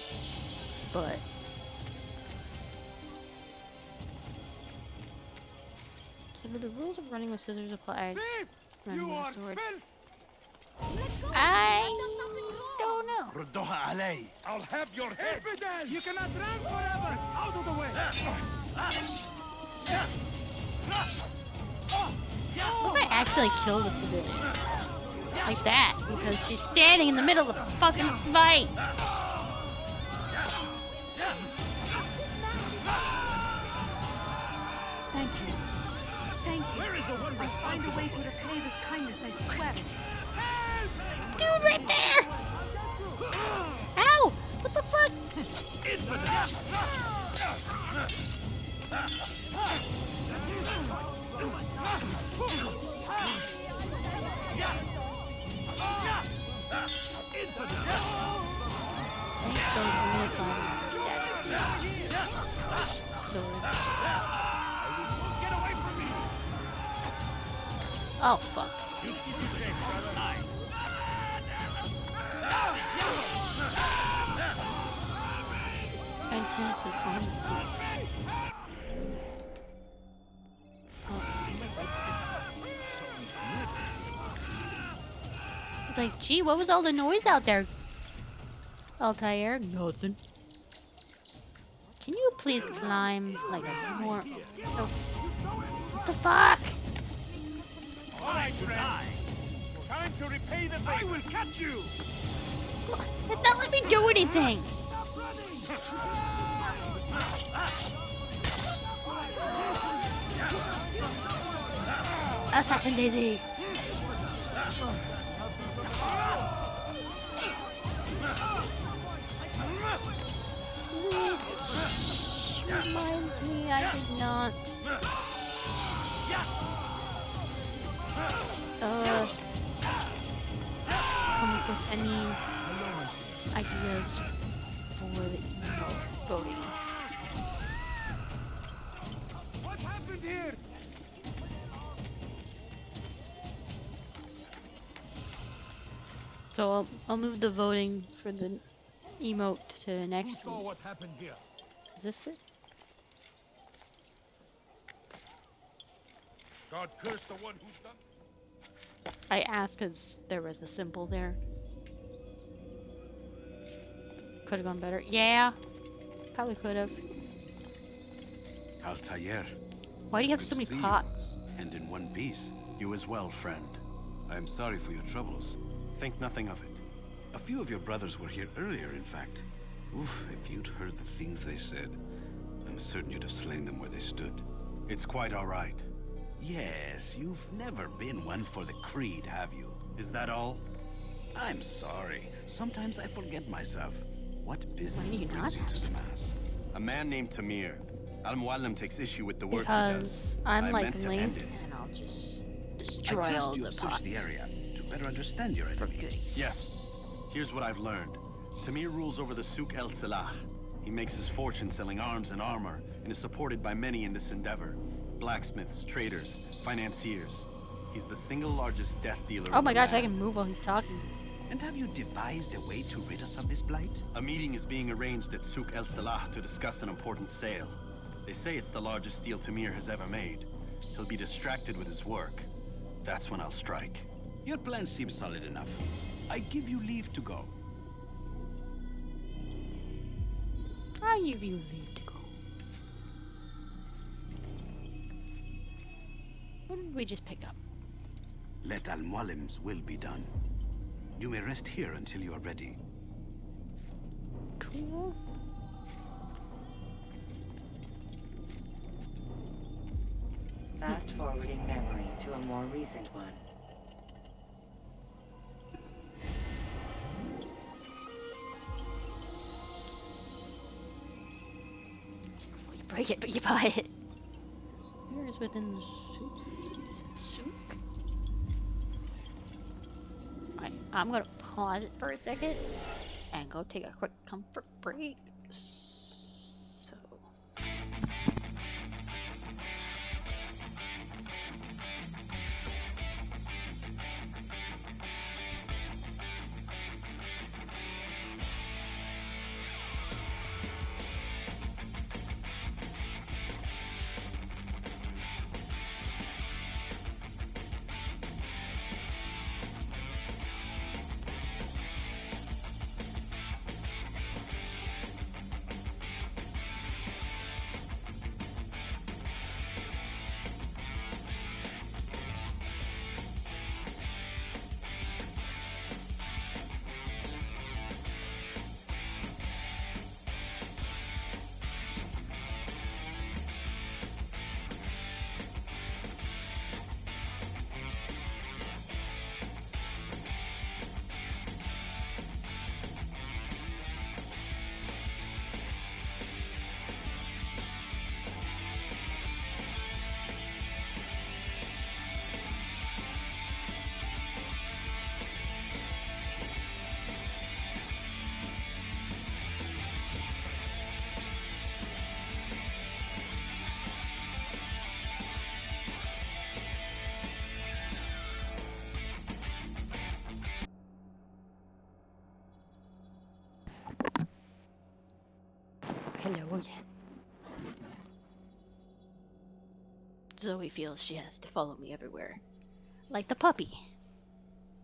but so do the rules of running with scissors apply? Running with a sword. I don't know. I'll have your head! Infidel! You cannot run forever! Out of the way! What if I accidentally kill the civilian? Like that, because she's standing in the middle of the fucking fight! Thank you. Thank you. I'll find a way to repay this kindness, I swear it. Dude, right there! Ow! What the fuck? Oh fuck. Entrance is on the beach. It's like, gee, what was all the noise out there? Altair? Nothing. Can you please climb like a more... Oh. What the fuck? All right, friend. Time to repay the favor. I will catch you! It's not letting me do anything! Assassin Daisy! Which reminds me I did not come up with any ideas for the email voting. What happened here? So I'll move the voting for the emote to next Who saw week. what happened here? Is this it? God curse the one who's done. I asked because there was a symbol there. Could have gone better. Yeah, probably could have. Altair. Why do you have so many See you. pots? And in one piece. You as well, friend. I am sorry for your troubles. Think nothing of it. A few of your brothers were here earlier, in fact. Oof, if you'd heard the things they said, I'm certain you'd have slain them where they stood. It's quite all right. Yes, you've never been one for the creed, have you? Is that all? I'm sorry. Sometimes I forget myself. What business Why do you brings not you have to the some? Mass? A man named Tamir. Al-Mualim takes issue with the work he does. Because I'm I like meant to end Link, it. and I'll just I destroy trust all you the have searched the pots area to better understand your for enemy. goodies. Yes. Here's what I've learned. Tamir rules over the Souk El Salah. He makes his fortune selling arms and armor, and is supported by many in this endeavor. Blacksmiths, traders, financiers. He's the single largest death dealer Oh in my the gosh, I land. can move while he's talking. And have you devised a way to rid us of this blight? A meeting is being arranged at Souk El Salah to discuss an important sale. They say it's the largest deal Tamir has ever made. He'll be distracted with his work. That's when I'll strike. Your plan seems solid enough. I give you leave to go. I give you leave to go. What did we just pick up? Let Al-Mualim's will be done. You may rest here until you are ready. Cool. Fast forwarding memory to a more recent one. Well, you break it, but you buy it. Here is within the souk. Is it souk? Alright, I'm gonna pause it for a second and go take a quick comfort break. So. Hello again. Zoe feels she has to follow me everywhere. Like the puppy.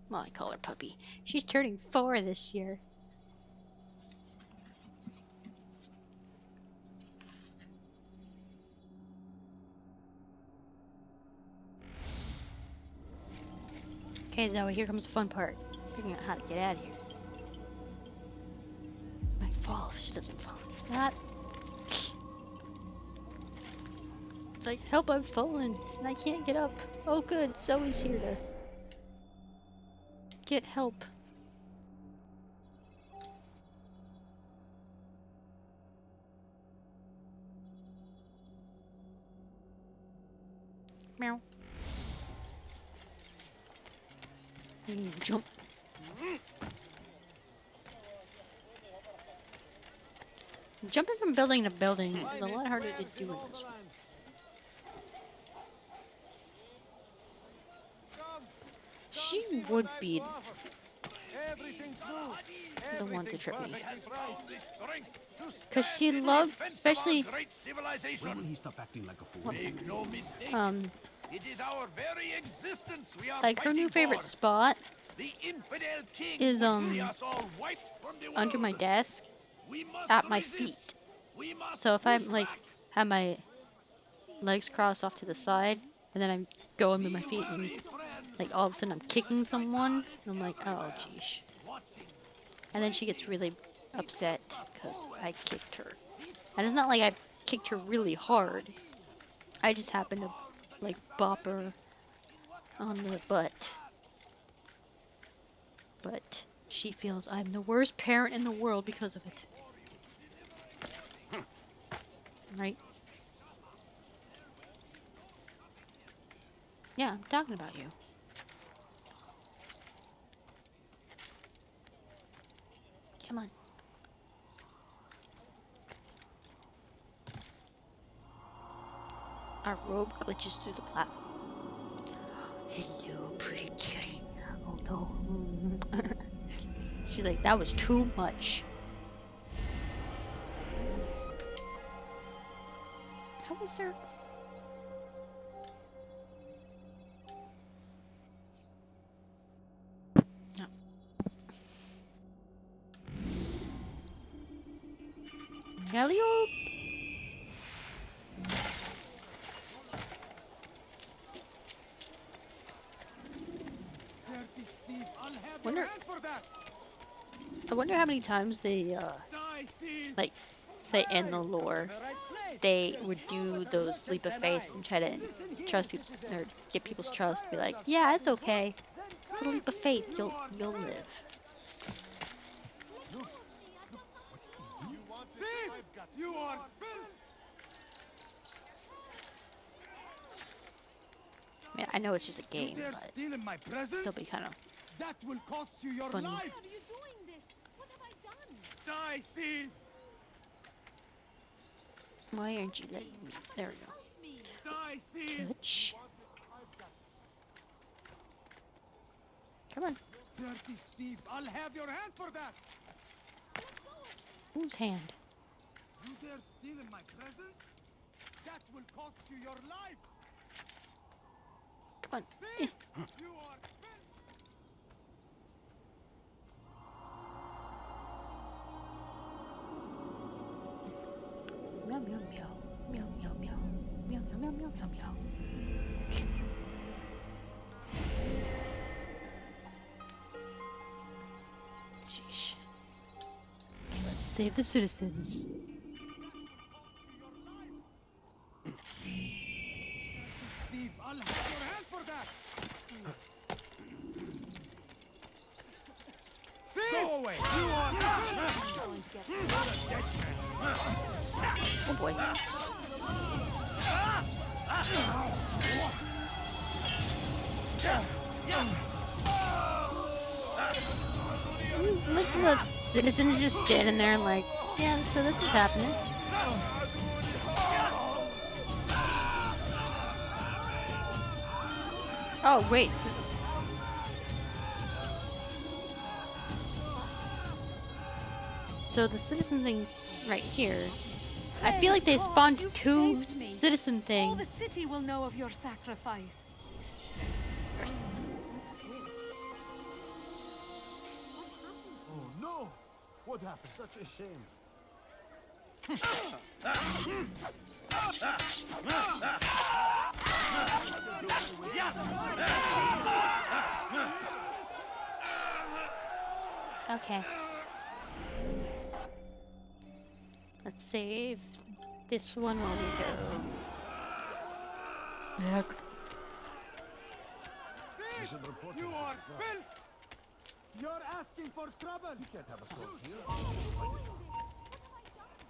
Well, I call her puppy. She's turning 4 this year. Okay, Zoe, here comes the fun part. Figuring out how to get out of here. Might fall if she doesn't fall. Not. It's like, help, I've fallen, and I can't get up. Oh good, Zoe's here to get help. Meow. I need to jump. Jumping from building to building is a lot harder to do in this one. She would be the one to trip me. Because she loved, especially, When will he stop acting like a fool? Make no mistake. It is our very existence we are like her new fighting favorite for. spot The infidel king is would see us all wiped from the under my world. desk We must at my resist. feet. We must So if I'm push like back. have my legs crossed off to the side and then I'm going with my feet and like all of a sudden I'm kicking someone, and I'm like, oh geesh. And then she gets really upset because I kicked her. And it's not like I kicked her really hard. I just happened to like bop her on the butt. But she feels I'm the worst parent in the world because of it. Right? Yeah, I'm talking about you. Come on. Our robe glitches through the platform. Hello, pretty kitty. Oh no. She's like, that was too much. How was there? No. Hello. I wonder how many times they like say in the lore they would do those leap of faith and try to trust people or get people's trust. Be like, yeah, it's okay. It's a leap of faith. You'll live. You are Yeah, I know it's just a game, but stealing my presents? still be kind of That will cost you your funny. life. Are you doing this? What have I done? Die, thief! Why aren't you letting me? There we go. Die, thief! Touch. Come on. Dirty thief! I'll have your hand for that. Whose hand? You dare steal my presents? That will cost you your life. Come on. Thief! You are Meow meow meow. Meow meow meow. Meow meow meow meow meow meow. Sheesh. Okay, let's save the citizens. thief! I'll have your hand for that. Go away! You are Oh boy. Look at the citizens just standing there like, yeah, so this is happening. Oh, wait. So the citizen thing's right here. I feel like they spawned two citizen All things. the city will know of your sacrifice. Oh no! What happened? Such a shame. Okay. Let's save this one while we go back. You should report You him. are filth! You're asking for trouble. You can't have a sword here.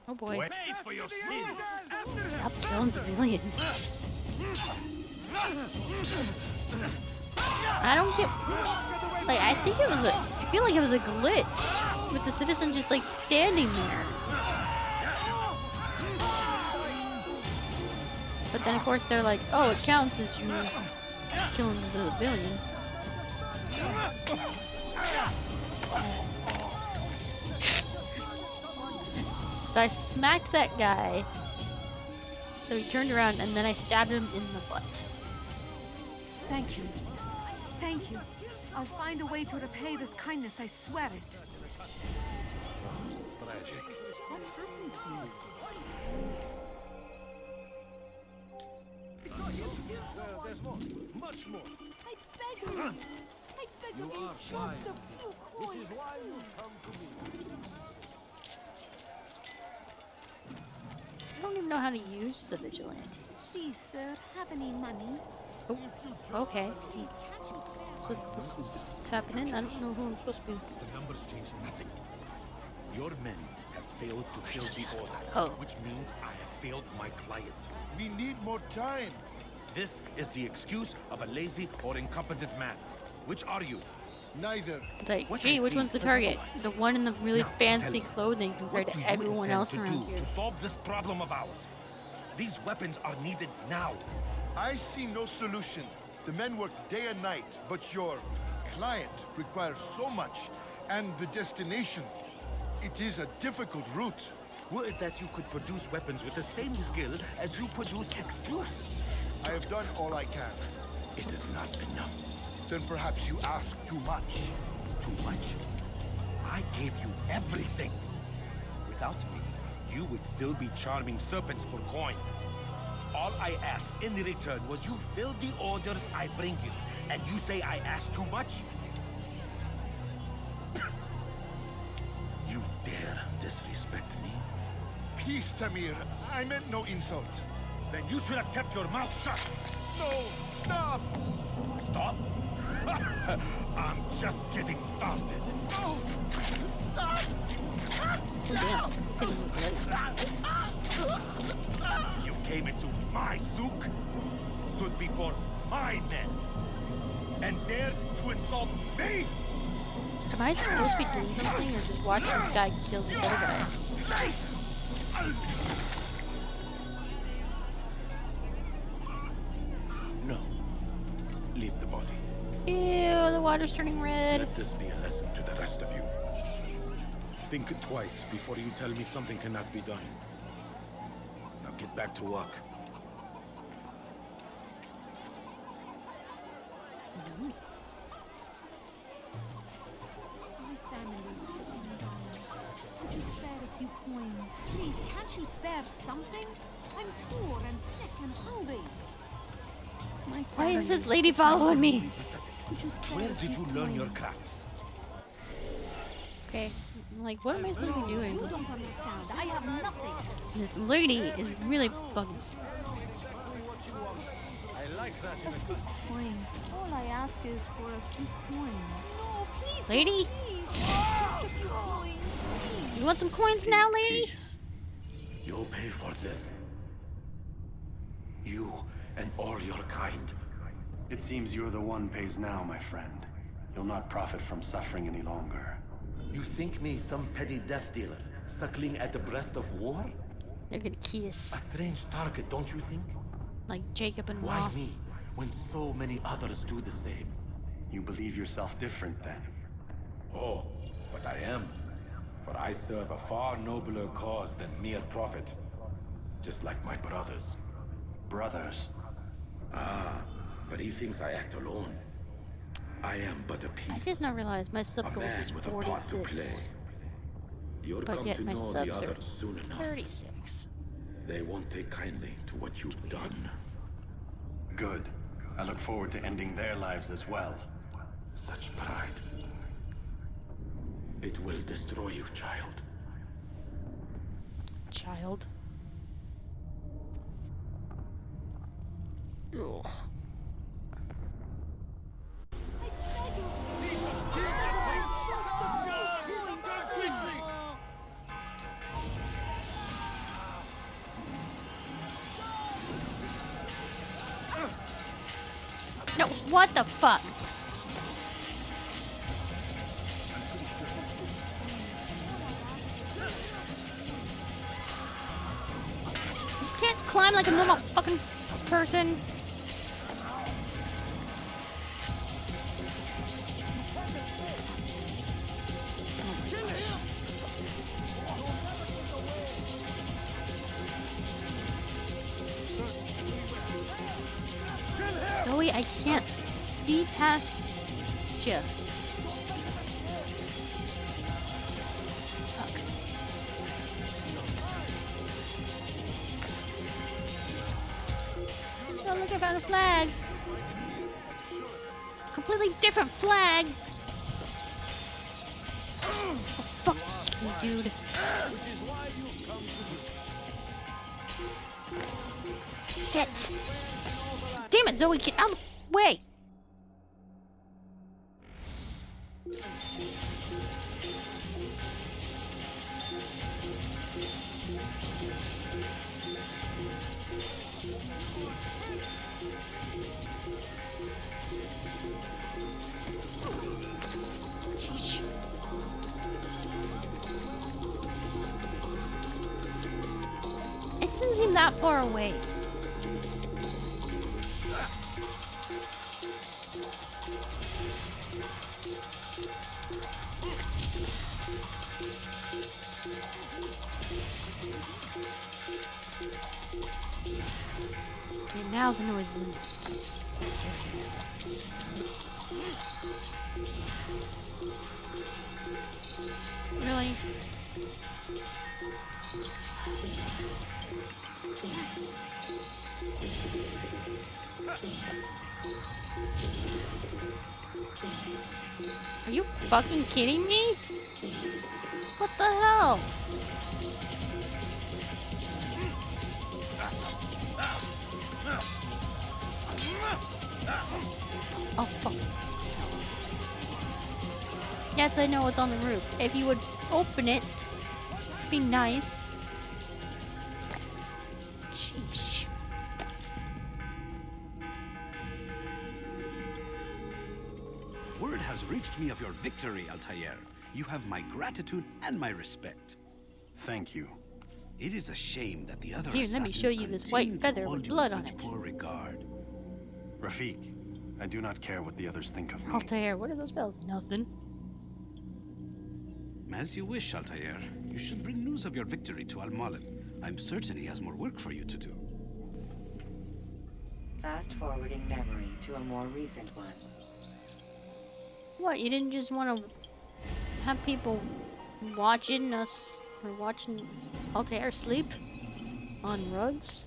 Oh boy. Pay for your sins! Stop killing civilians. I don't get. Like, I think it was a. I feel like it was a glitch with the citizen just like standing there. But then, of course, they're like, oh, it counts as you killing the civilian. So I smacked that guy. So he turned around and then I stabbed him in the butt. Thank you. Thank you. I'll find a way to repay this kindness, I swear it. Tragic. What happened to you? Well, there's more. Much more. I beg of you. I beg of you just a few Which coins. is why you come to me. I don't even know how to use the vigilantes. Please, sir, have any money? Oh, okay. So this is happening. I don't know who I'm supposed to be. The numbers change nothing. Your men have failed to fill the order, Oh. which means I have failed my client. We need more time. This is the excuse of a lazy or incompetent man. Which are you? Neither. It's like, What gee, I which see one's the says target? otherwise. The one in the really Now, fancy tell me, clothing compared what do to you everyone intend else to around do here. to solve this problem of ours? These weapons are needed now. I see no solution. The men work day and night, but your client requires so much, and the destination. It is a difficult route. Were it that you could produce weapons with the same skill as you produce excuses? I have done all I can. It is not enough. Then perhaps you ask too much. Too much? I gave you everything. Without me, you would still be charming serpents for coin. All I ask in return was you fill the orders I bring you, and you say I ask too much? You dare disrespect me? Peace, Tamir. I meant no insult. Then you should have kept your mouth shut. No! Stop! Stop? I'm just getting started. No! Stop! You came into my souk, stood before my men, and dared to insult me? Am I supposed to be doing something or just watch this guy kill this other guy? No. Leave the body. Ew, the water's turning red. Let this be a lesson to the rest of you. Think twice before you tell me something cannot be done. Now get back to work. No. My family is sitting down. Could you spare a few coins? Please, can't you spare something? I'm poor and sick and hungry. My Why is this family lady following me? Could you spare Where a did few you learn your coins? craft? Okay, like, what am I supposed to be doing? You don't understand. I have nothing. This lady is really bugging. I like that in a A coin. All I ask is for a few coins. No, please. Lady? Please. Just a few coins, please. You want some coins now, lady? You'll pay for this. You and all your kind. It seems you're the one pays now, my friend. You'll not profit from suffering any longer. You think me some petty death dealer, suckling at the breast of war? They're gonna kiss. A strange target, don't you think? Like Jacob and Why Ross. me, when so many others do the same? You believe yourself different, then? Oh, but I am. For I serve a far nobler cause than mere profit. Just like my brothers. Brothers? Ah, but he thinks I act alone. I am but a piece. I just now realized my sub A goals man is with a part to 46. play. You'll But come yet to my know subs the are others soon enough. 36. They won't take kindly to what you've done. Good. I look forward to ending their lives as well. Such pride. It will destroy you, child. Child. Ugh. No, what the fuck? You can't climb like a normal fucking person. Zoe, I can't see past you. Fuck. Oh, look, I found a flag. Completely different flag. Oh, fuck you, dude. Shit. Damn it, Zoe, get out of the way. seem that far away? Okay, now the noise is in. Really? Are you fucking kidding me? What the hell? Oh fuck. Yes, I know it's on the roof. If you would open it, it'd be nice. Sheesh. Word has reached me of your victory, Altair. You have my gratitude and my respect. Thank you. It is a shame that the other Here, let me show you this white feather with blood on it. Poor regard. Rafik, I do not care what the others think of me. Altair, what are those bells? Nothing. As you wish, Altair. You should bring news of your victory to Al-Malin. I'm certain he has more work for you to do. Fast-forwarding memory to a more recent one. What, you didn't just want to have people watching us, or watching Altair sleep on rugs?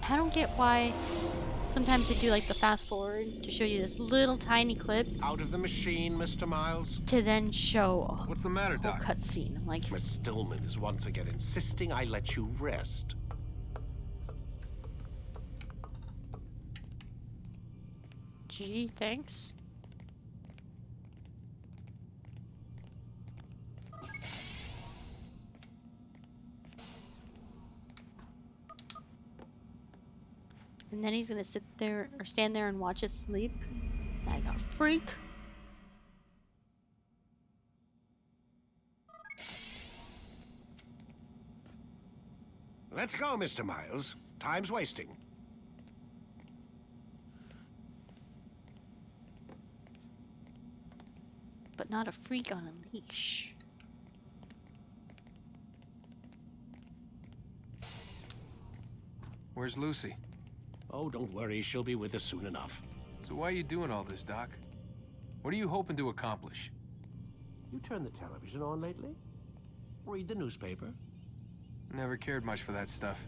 I don't get why sometimes they do like the fast forward to show you this little tiny clip Out of the machine, Mr. Miles. to then show a What's the matter, whole Doc? cutscene. I'm like, Miss Stillman is once again insisting I let you rest. gee, thanks. And then he's gonna sit there or stand there and watch us sleep. Like a freak. Let's go, Mr. Miles. Time's wasting. But not a freak on a leash. Where's Lucy? Oh, don't worry. She'll be with us soon enough. So why are you doing all this, Doc? What are you hoping to accomplish? You turn the television on lately? Read the newspaper? Never cared much for that stuff.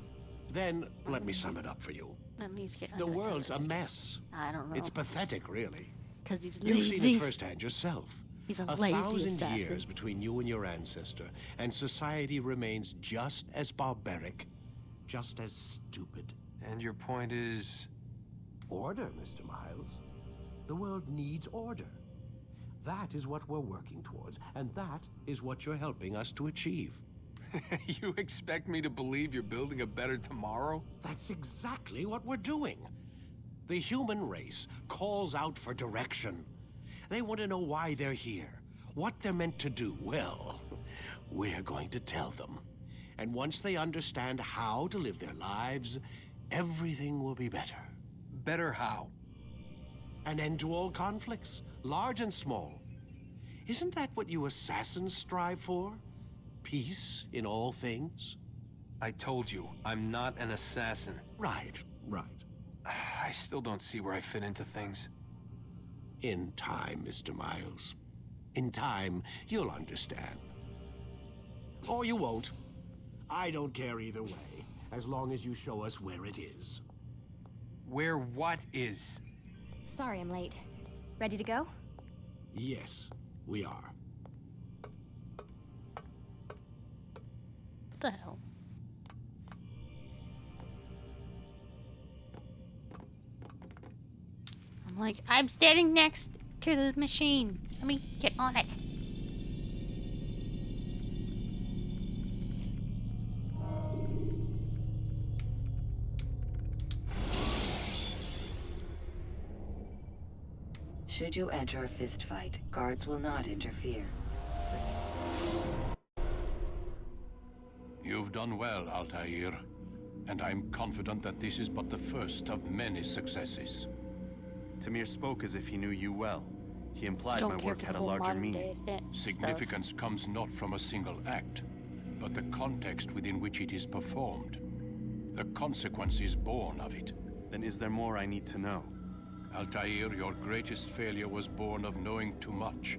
Then, let me sum it up for you. At least get The under world's a it. mess. I don't know. It's pathetic, really. Because he's You've lazy. seen it firsthand yourself. He's a 1,000 lazy assassin. years between you and your ancestor, and society remains just as barbaric, just as stupid. And your point is? Order, Mr. Miles. The world needs order. That is what we're working towards, and that is what you're helping us to achieve. You expect me to believe you're building a better tomorrow? That's exactly what we're doing. The human race calls out for direction. They want to know why they're here, what they're meant to do. Well, we're going to tell them. And once they understand how to live their lives, everything will be better. Better how? An end to all conflicts, large and small. Isn't that what you assassins strive for? Peace in all things? I told you, I'm not an assassin. Right. I still don't see where I fit into things. In time, Mr. Miles. In time, you'll understand. Or you won't. I don't care either way, as long as you show us where it is. Where what is? Sorry I'm late. Ready to go? Yes, we are. What the hell? I'm like, I'm standing next to the machine. Let me get on it. Should you enter a fistfight, guards will not interfere. You've done well, Altair, and I'm confident that this is but the first of many successes. Tamir spoke as if he knew you well. He implied Don't my care work for had the a whole larger modern meaning. day Significance comes not from a single act, but the context within which it is performed. The consequences born of it. Then is there more I need to know? Altair, your greatest failure was born of knowing too much.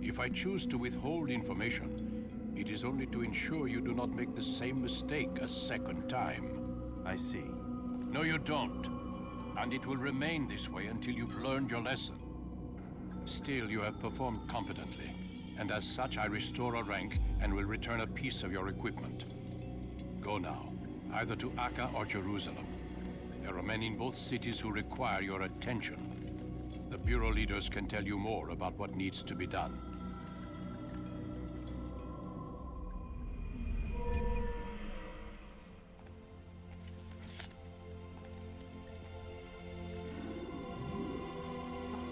If I choose to withhold information, it is only to ensure you do not make the same mistake a second time. I see. No, you don't. And it will remain this way until you've learned your lesson. Still, you have performed competently, and as such I restore a rank and will return a piece of your equipment. Go now, either to Akka or Jerusalem. There are men in both cities who require your attention. The Bureau leaders can tell you more about what needs to be done.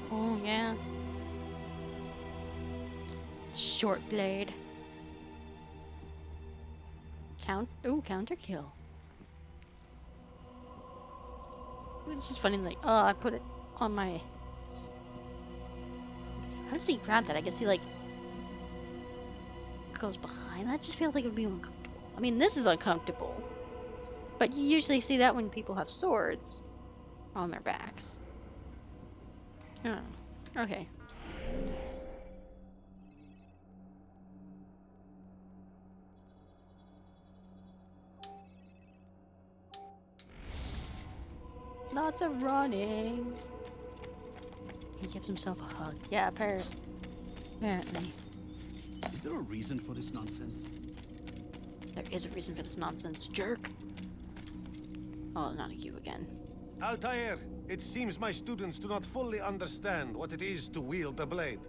Oh, yeah. Short blade. Counter kill. It's just funny, like, oh, I put it on my... How does he grab that? I guess he, like, goes behind. That just feels like it would be uncomfortable. I mean, this is uncomfortable. But you usually see that when people have swords on their backs. Oh, okay. Lots of running. He gives himself a hug. Yeah, apparently. Is there a reason for this nonsense? There is a reason for this nonsense, jerk. Oh, not you again. Altair, it seems my students do not fully understand what it is to wield a blade.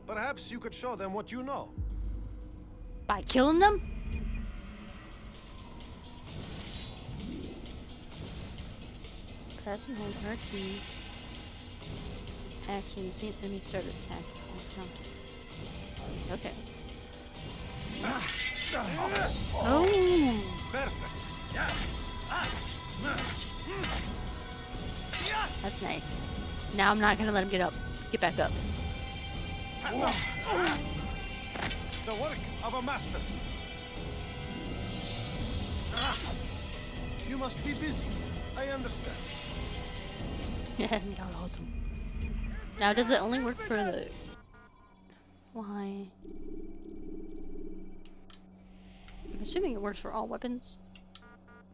Perhaps you could show them what you know. By killing them? Press and hold R key. Action, see an enemy start attack. Okay. Oh! Perfect. That's nice. Now I'm not gonna let him get up. Get back up. The work of a master. You must be busy. I understand. Yeah, God, awesome. Now, does it only work for the... Why? I'm assuming it works for all weapons.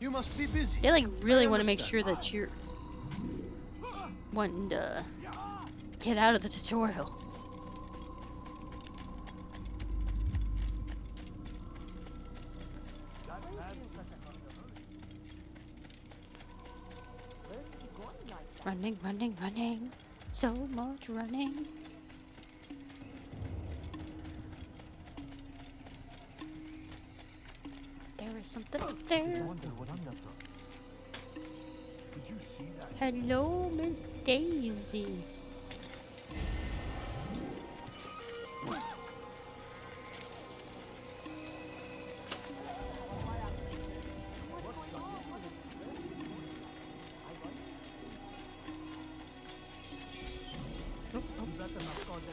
You must be busy. They like really want to make sure that you're wanting to get out of the tutorial. Running, running, running. So much running. There is something up there. Hello, Miss Daisy.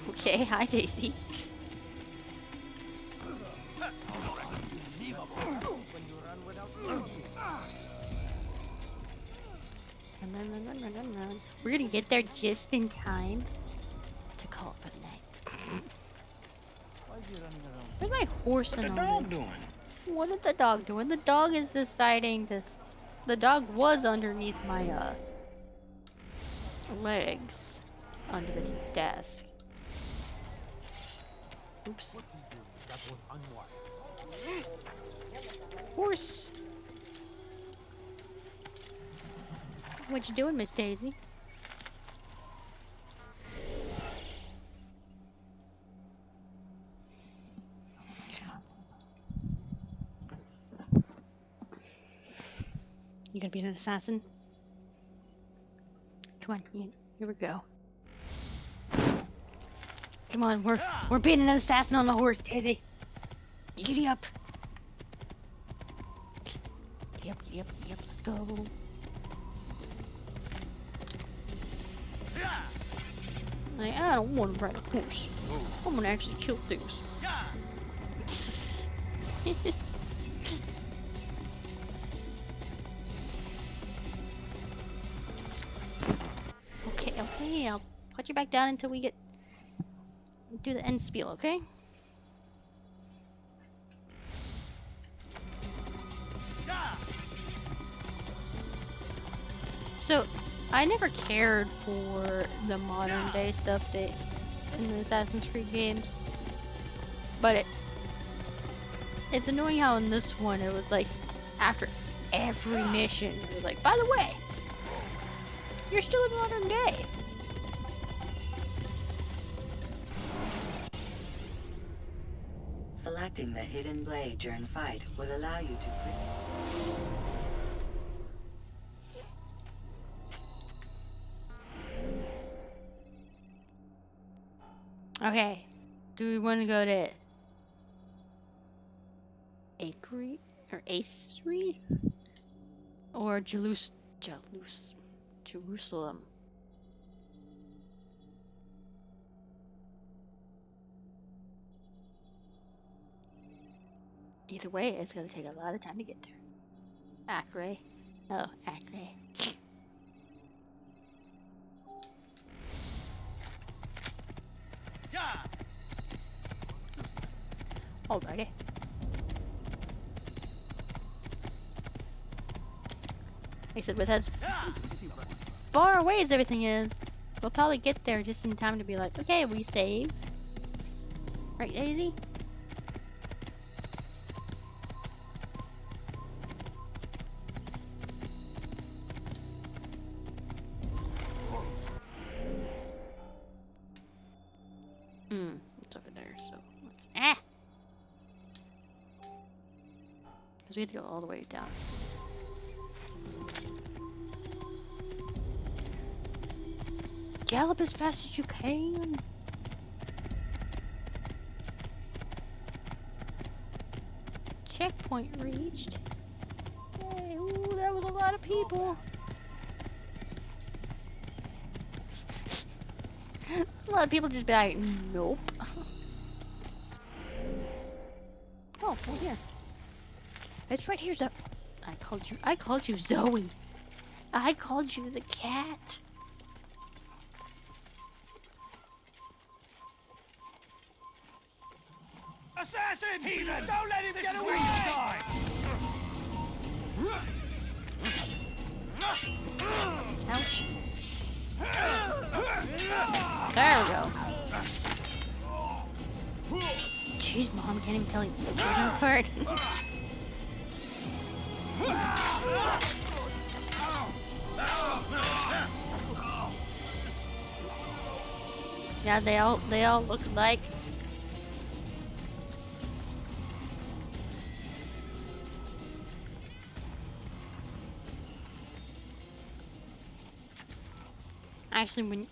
Okay, hi Daisy. Run. We're gonna get there just in time to call it for the night. Where's my horse and all this? What is the dog doing? The dog is deciding this. The dog was underneath my legs under this desk. Oops. Horse. What you doing, Miss Daisy? You gonna be an assassin? Come on, here we go. Come on, we're beating an assassin on the horse, Daisy. Giddy up. Giddy up, giddy up, giddy up. Let's go. Like, I don't want to ride a horse. I'm gonna actually kill things. Okay, I'll put you back down until we do the end spiel, okay? So, I never cared for the modern day stuff in the Assassin's Creed games, but it's annoying how in this one it was like after every mission it was like, by the way, you're still in modern day. Selecting the hidden blade during fight will allow you to Okay, do we want to go to Acre or Acery or Jerusalem? Either way, it's gonna take a lot of time to get there. Acre. Oh, Acre. Alrighty. I said with as far away as everything is, we'll probably get there just in time to be like, okay, we save. Right, Daisy? It's over there, so let's because we have to go all the way down. Gallop as fast as you can. Checkpoint reached. Hey, ooh, that was a lot of people. It's a lot of people just be like, nope. Oh, right here. It's right here, Zoe. I called you Zoe. I called you the cat. Assassin! Heathen! Don't let him get away! Ouch. There we go. Jeez, Mom, can't even tell you the children apart. Yeah, they all look like. Actually,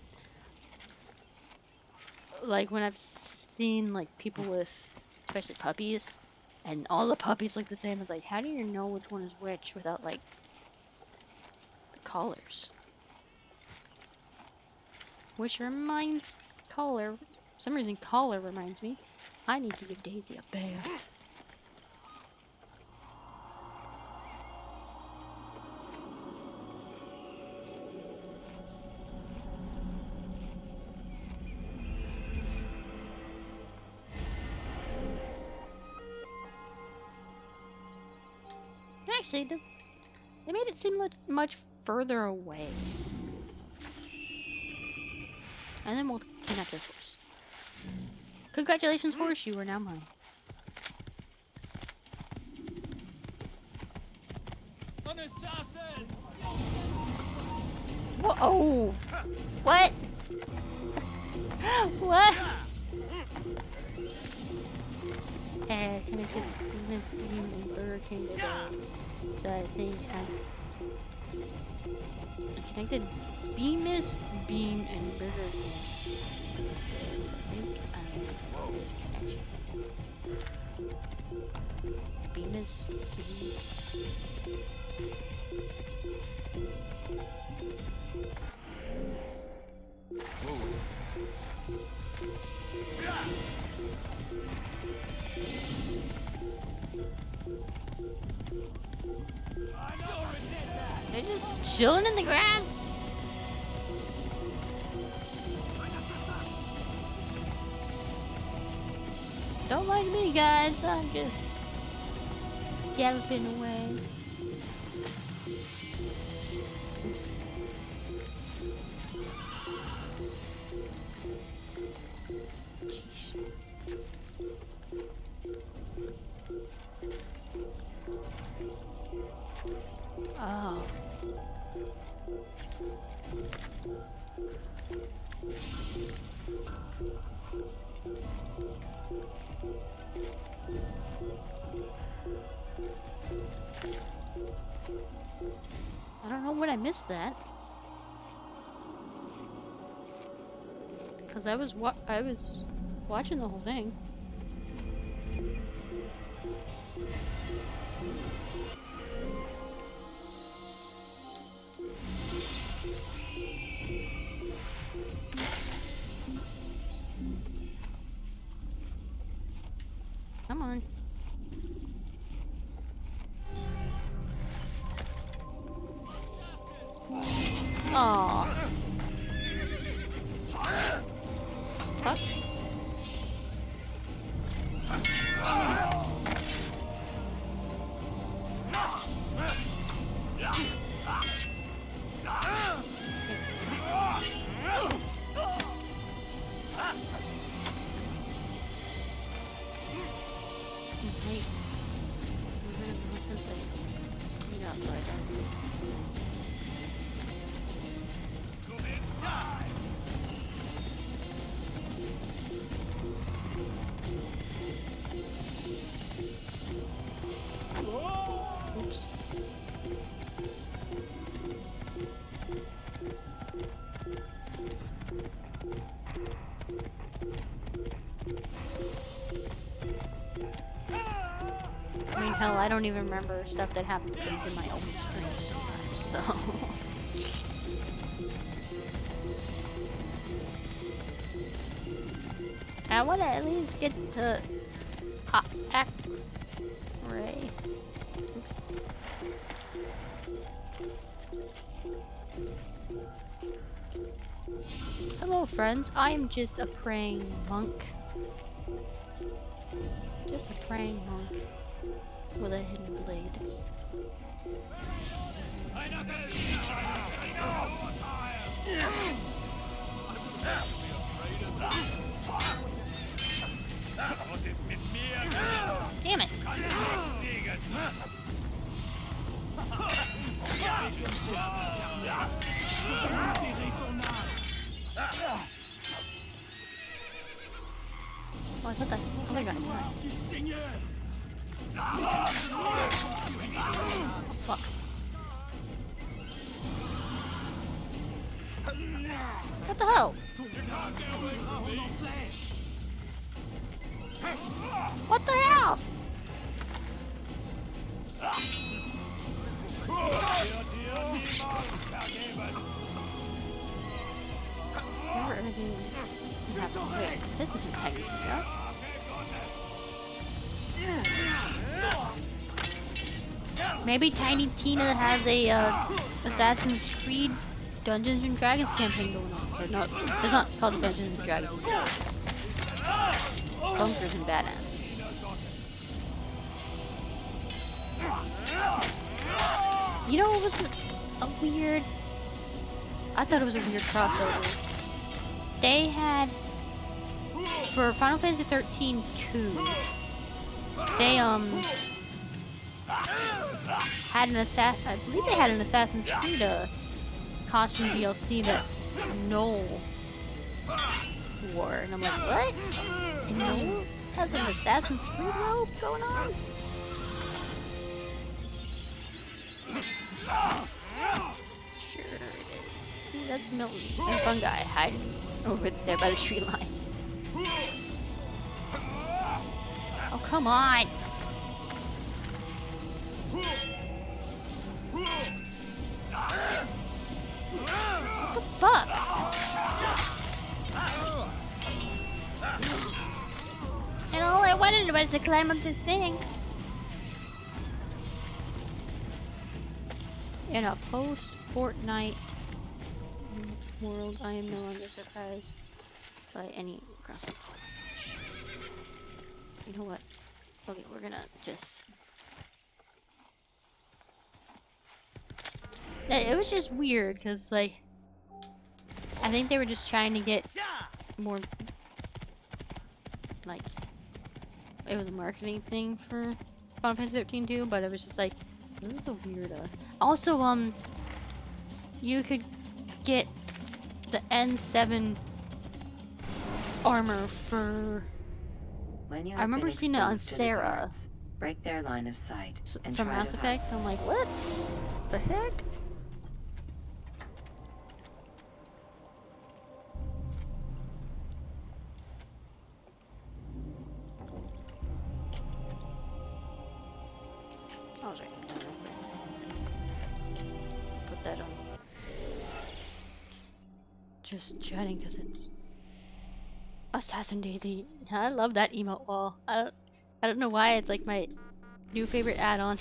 when I've seen like people with, especially puppies, and all the puppies look the same, it's like, how do you know which one is which without like the collars? Which reminds collar, for some reason collar reminds me, I need to give Daisy a bath. Actually, they made it seem much further away. And then we'll kidnap this horse. Congratulations, horse, you are now mine. An assassin! Whoa! What? What? Can I get Miss Bean and Burger King today? So I think Connected Bemis, Beam, and Burger King. There's a link on this connection. Bemis, Beam. They're just chilling in the grass. Don't mind me, guys. I'm just galloping away. Oops. Jeez. Oh. I don't know when I missed that. Because I was watching the whole thing. Come on. Aww. Fuck. Wait. Since I got outside. Oops. I mean, hell, I don't even remember stuff that happens in my own stream sometimes, so... I want to at least get to act Ray. Oops. Hello, friends. I am just a praying monk. Just a praying monk with a hidden blade. Damn it! Oh, I thought that other guy died. Oh, fuck. What the hell? What the hell? Never anything happened. Wait, this isn't Tiny Tina. Maybe Tiny Tina has a Assassin's Creed Dungeons and Dragons campaign going on. Or no, it's not called Dungeons and Dragons. Bunkers and Badasses. You know what was a weird... I thought it was a weird crossover. They had... For Final Fantasy 13 2, they had an I believe they had an Assassin's Creed costume DLC that Noel wore, and I'm like, what? And Noel has an Assassin's Creed robe going on? That's Milton. And fungi hiding over there by the tree line. Oh, come on! What the fuck? And all I wanted was to climb up this thing. In a post-Fortnite world, I am no longer surprised by any crossing. You know what? Okay, we're gonna just... It was just weird, because, like... I think they were just trying to get more... Like... It was a marketing thing for Final Fantasy 13 too, but it was just like... This is so weird. Also, you could get the N7 armor for... When you I remember seeing it on Sarah. Break their line of sight and From Mass Effect. I'm like, what the heck? I was right. Put that on. Just chatting because it's Assassin Daisy. I love that emote wall. I don't know why it's like my new favorite add-on.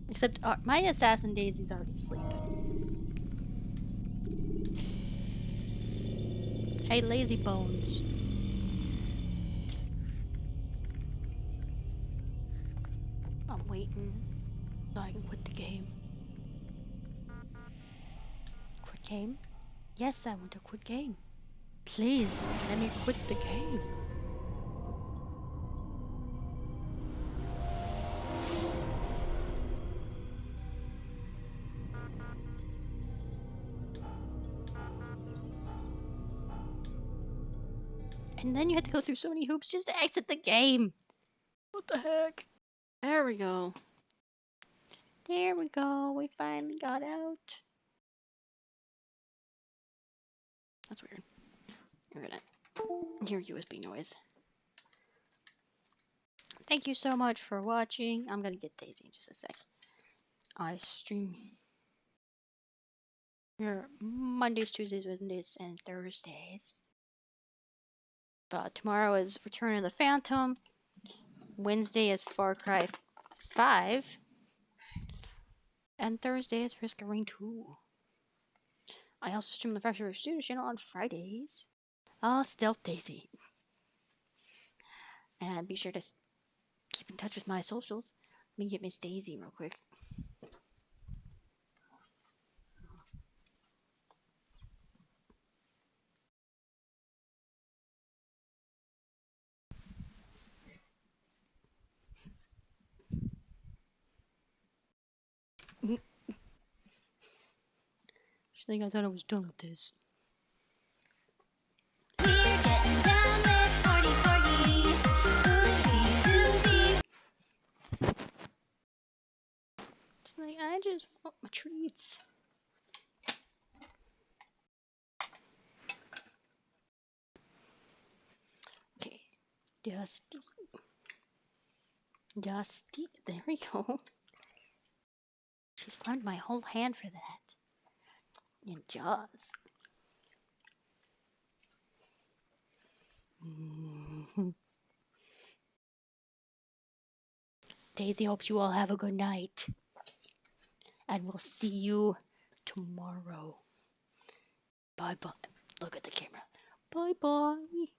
Except my Assassin Daisy's already sleeping. Hey, lazy bones. I'm waiting so I can quit the game. Quit game? Yes, I want to quit game. Please, let me quit the game. And then you have to go through so many hoops just to exit the game. What the heck? There we go. There we go. We finally got out. That's weird. You're gonna hear USB noise. Thank you so much for watching. I'm gonna get Daisy in just a sec. I stream here Mondays, Tuesdays, Wednesdays, and Thursdays. But tomorrow is Return of the Phantom. Wednesday is Far Cry 5. And Thursday is Risk of Rain 2. I also stream the Factory Studio channel on Fridays. Stealth Daisy. And be sure to keep in touch with my socials. Let me get Miss Daisy real quick. Just think I thought I was done with this. Like, I just want my treats. Okay. Dusty. Dusty. There we go. She slammed my whole hand for that. In Jaws. Daisy hopes you all have a good night. And we'll see you tomorrow. Bye bye. Look at the camera. Bye bye.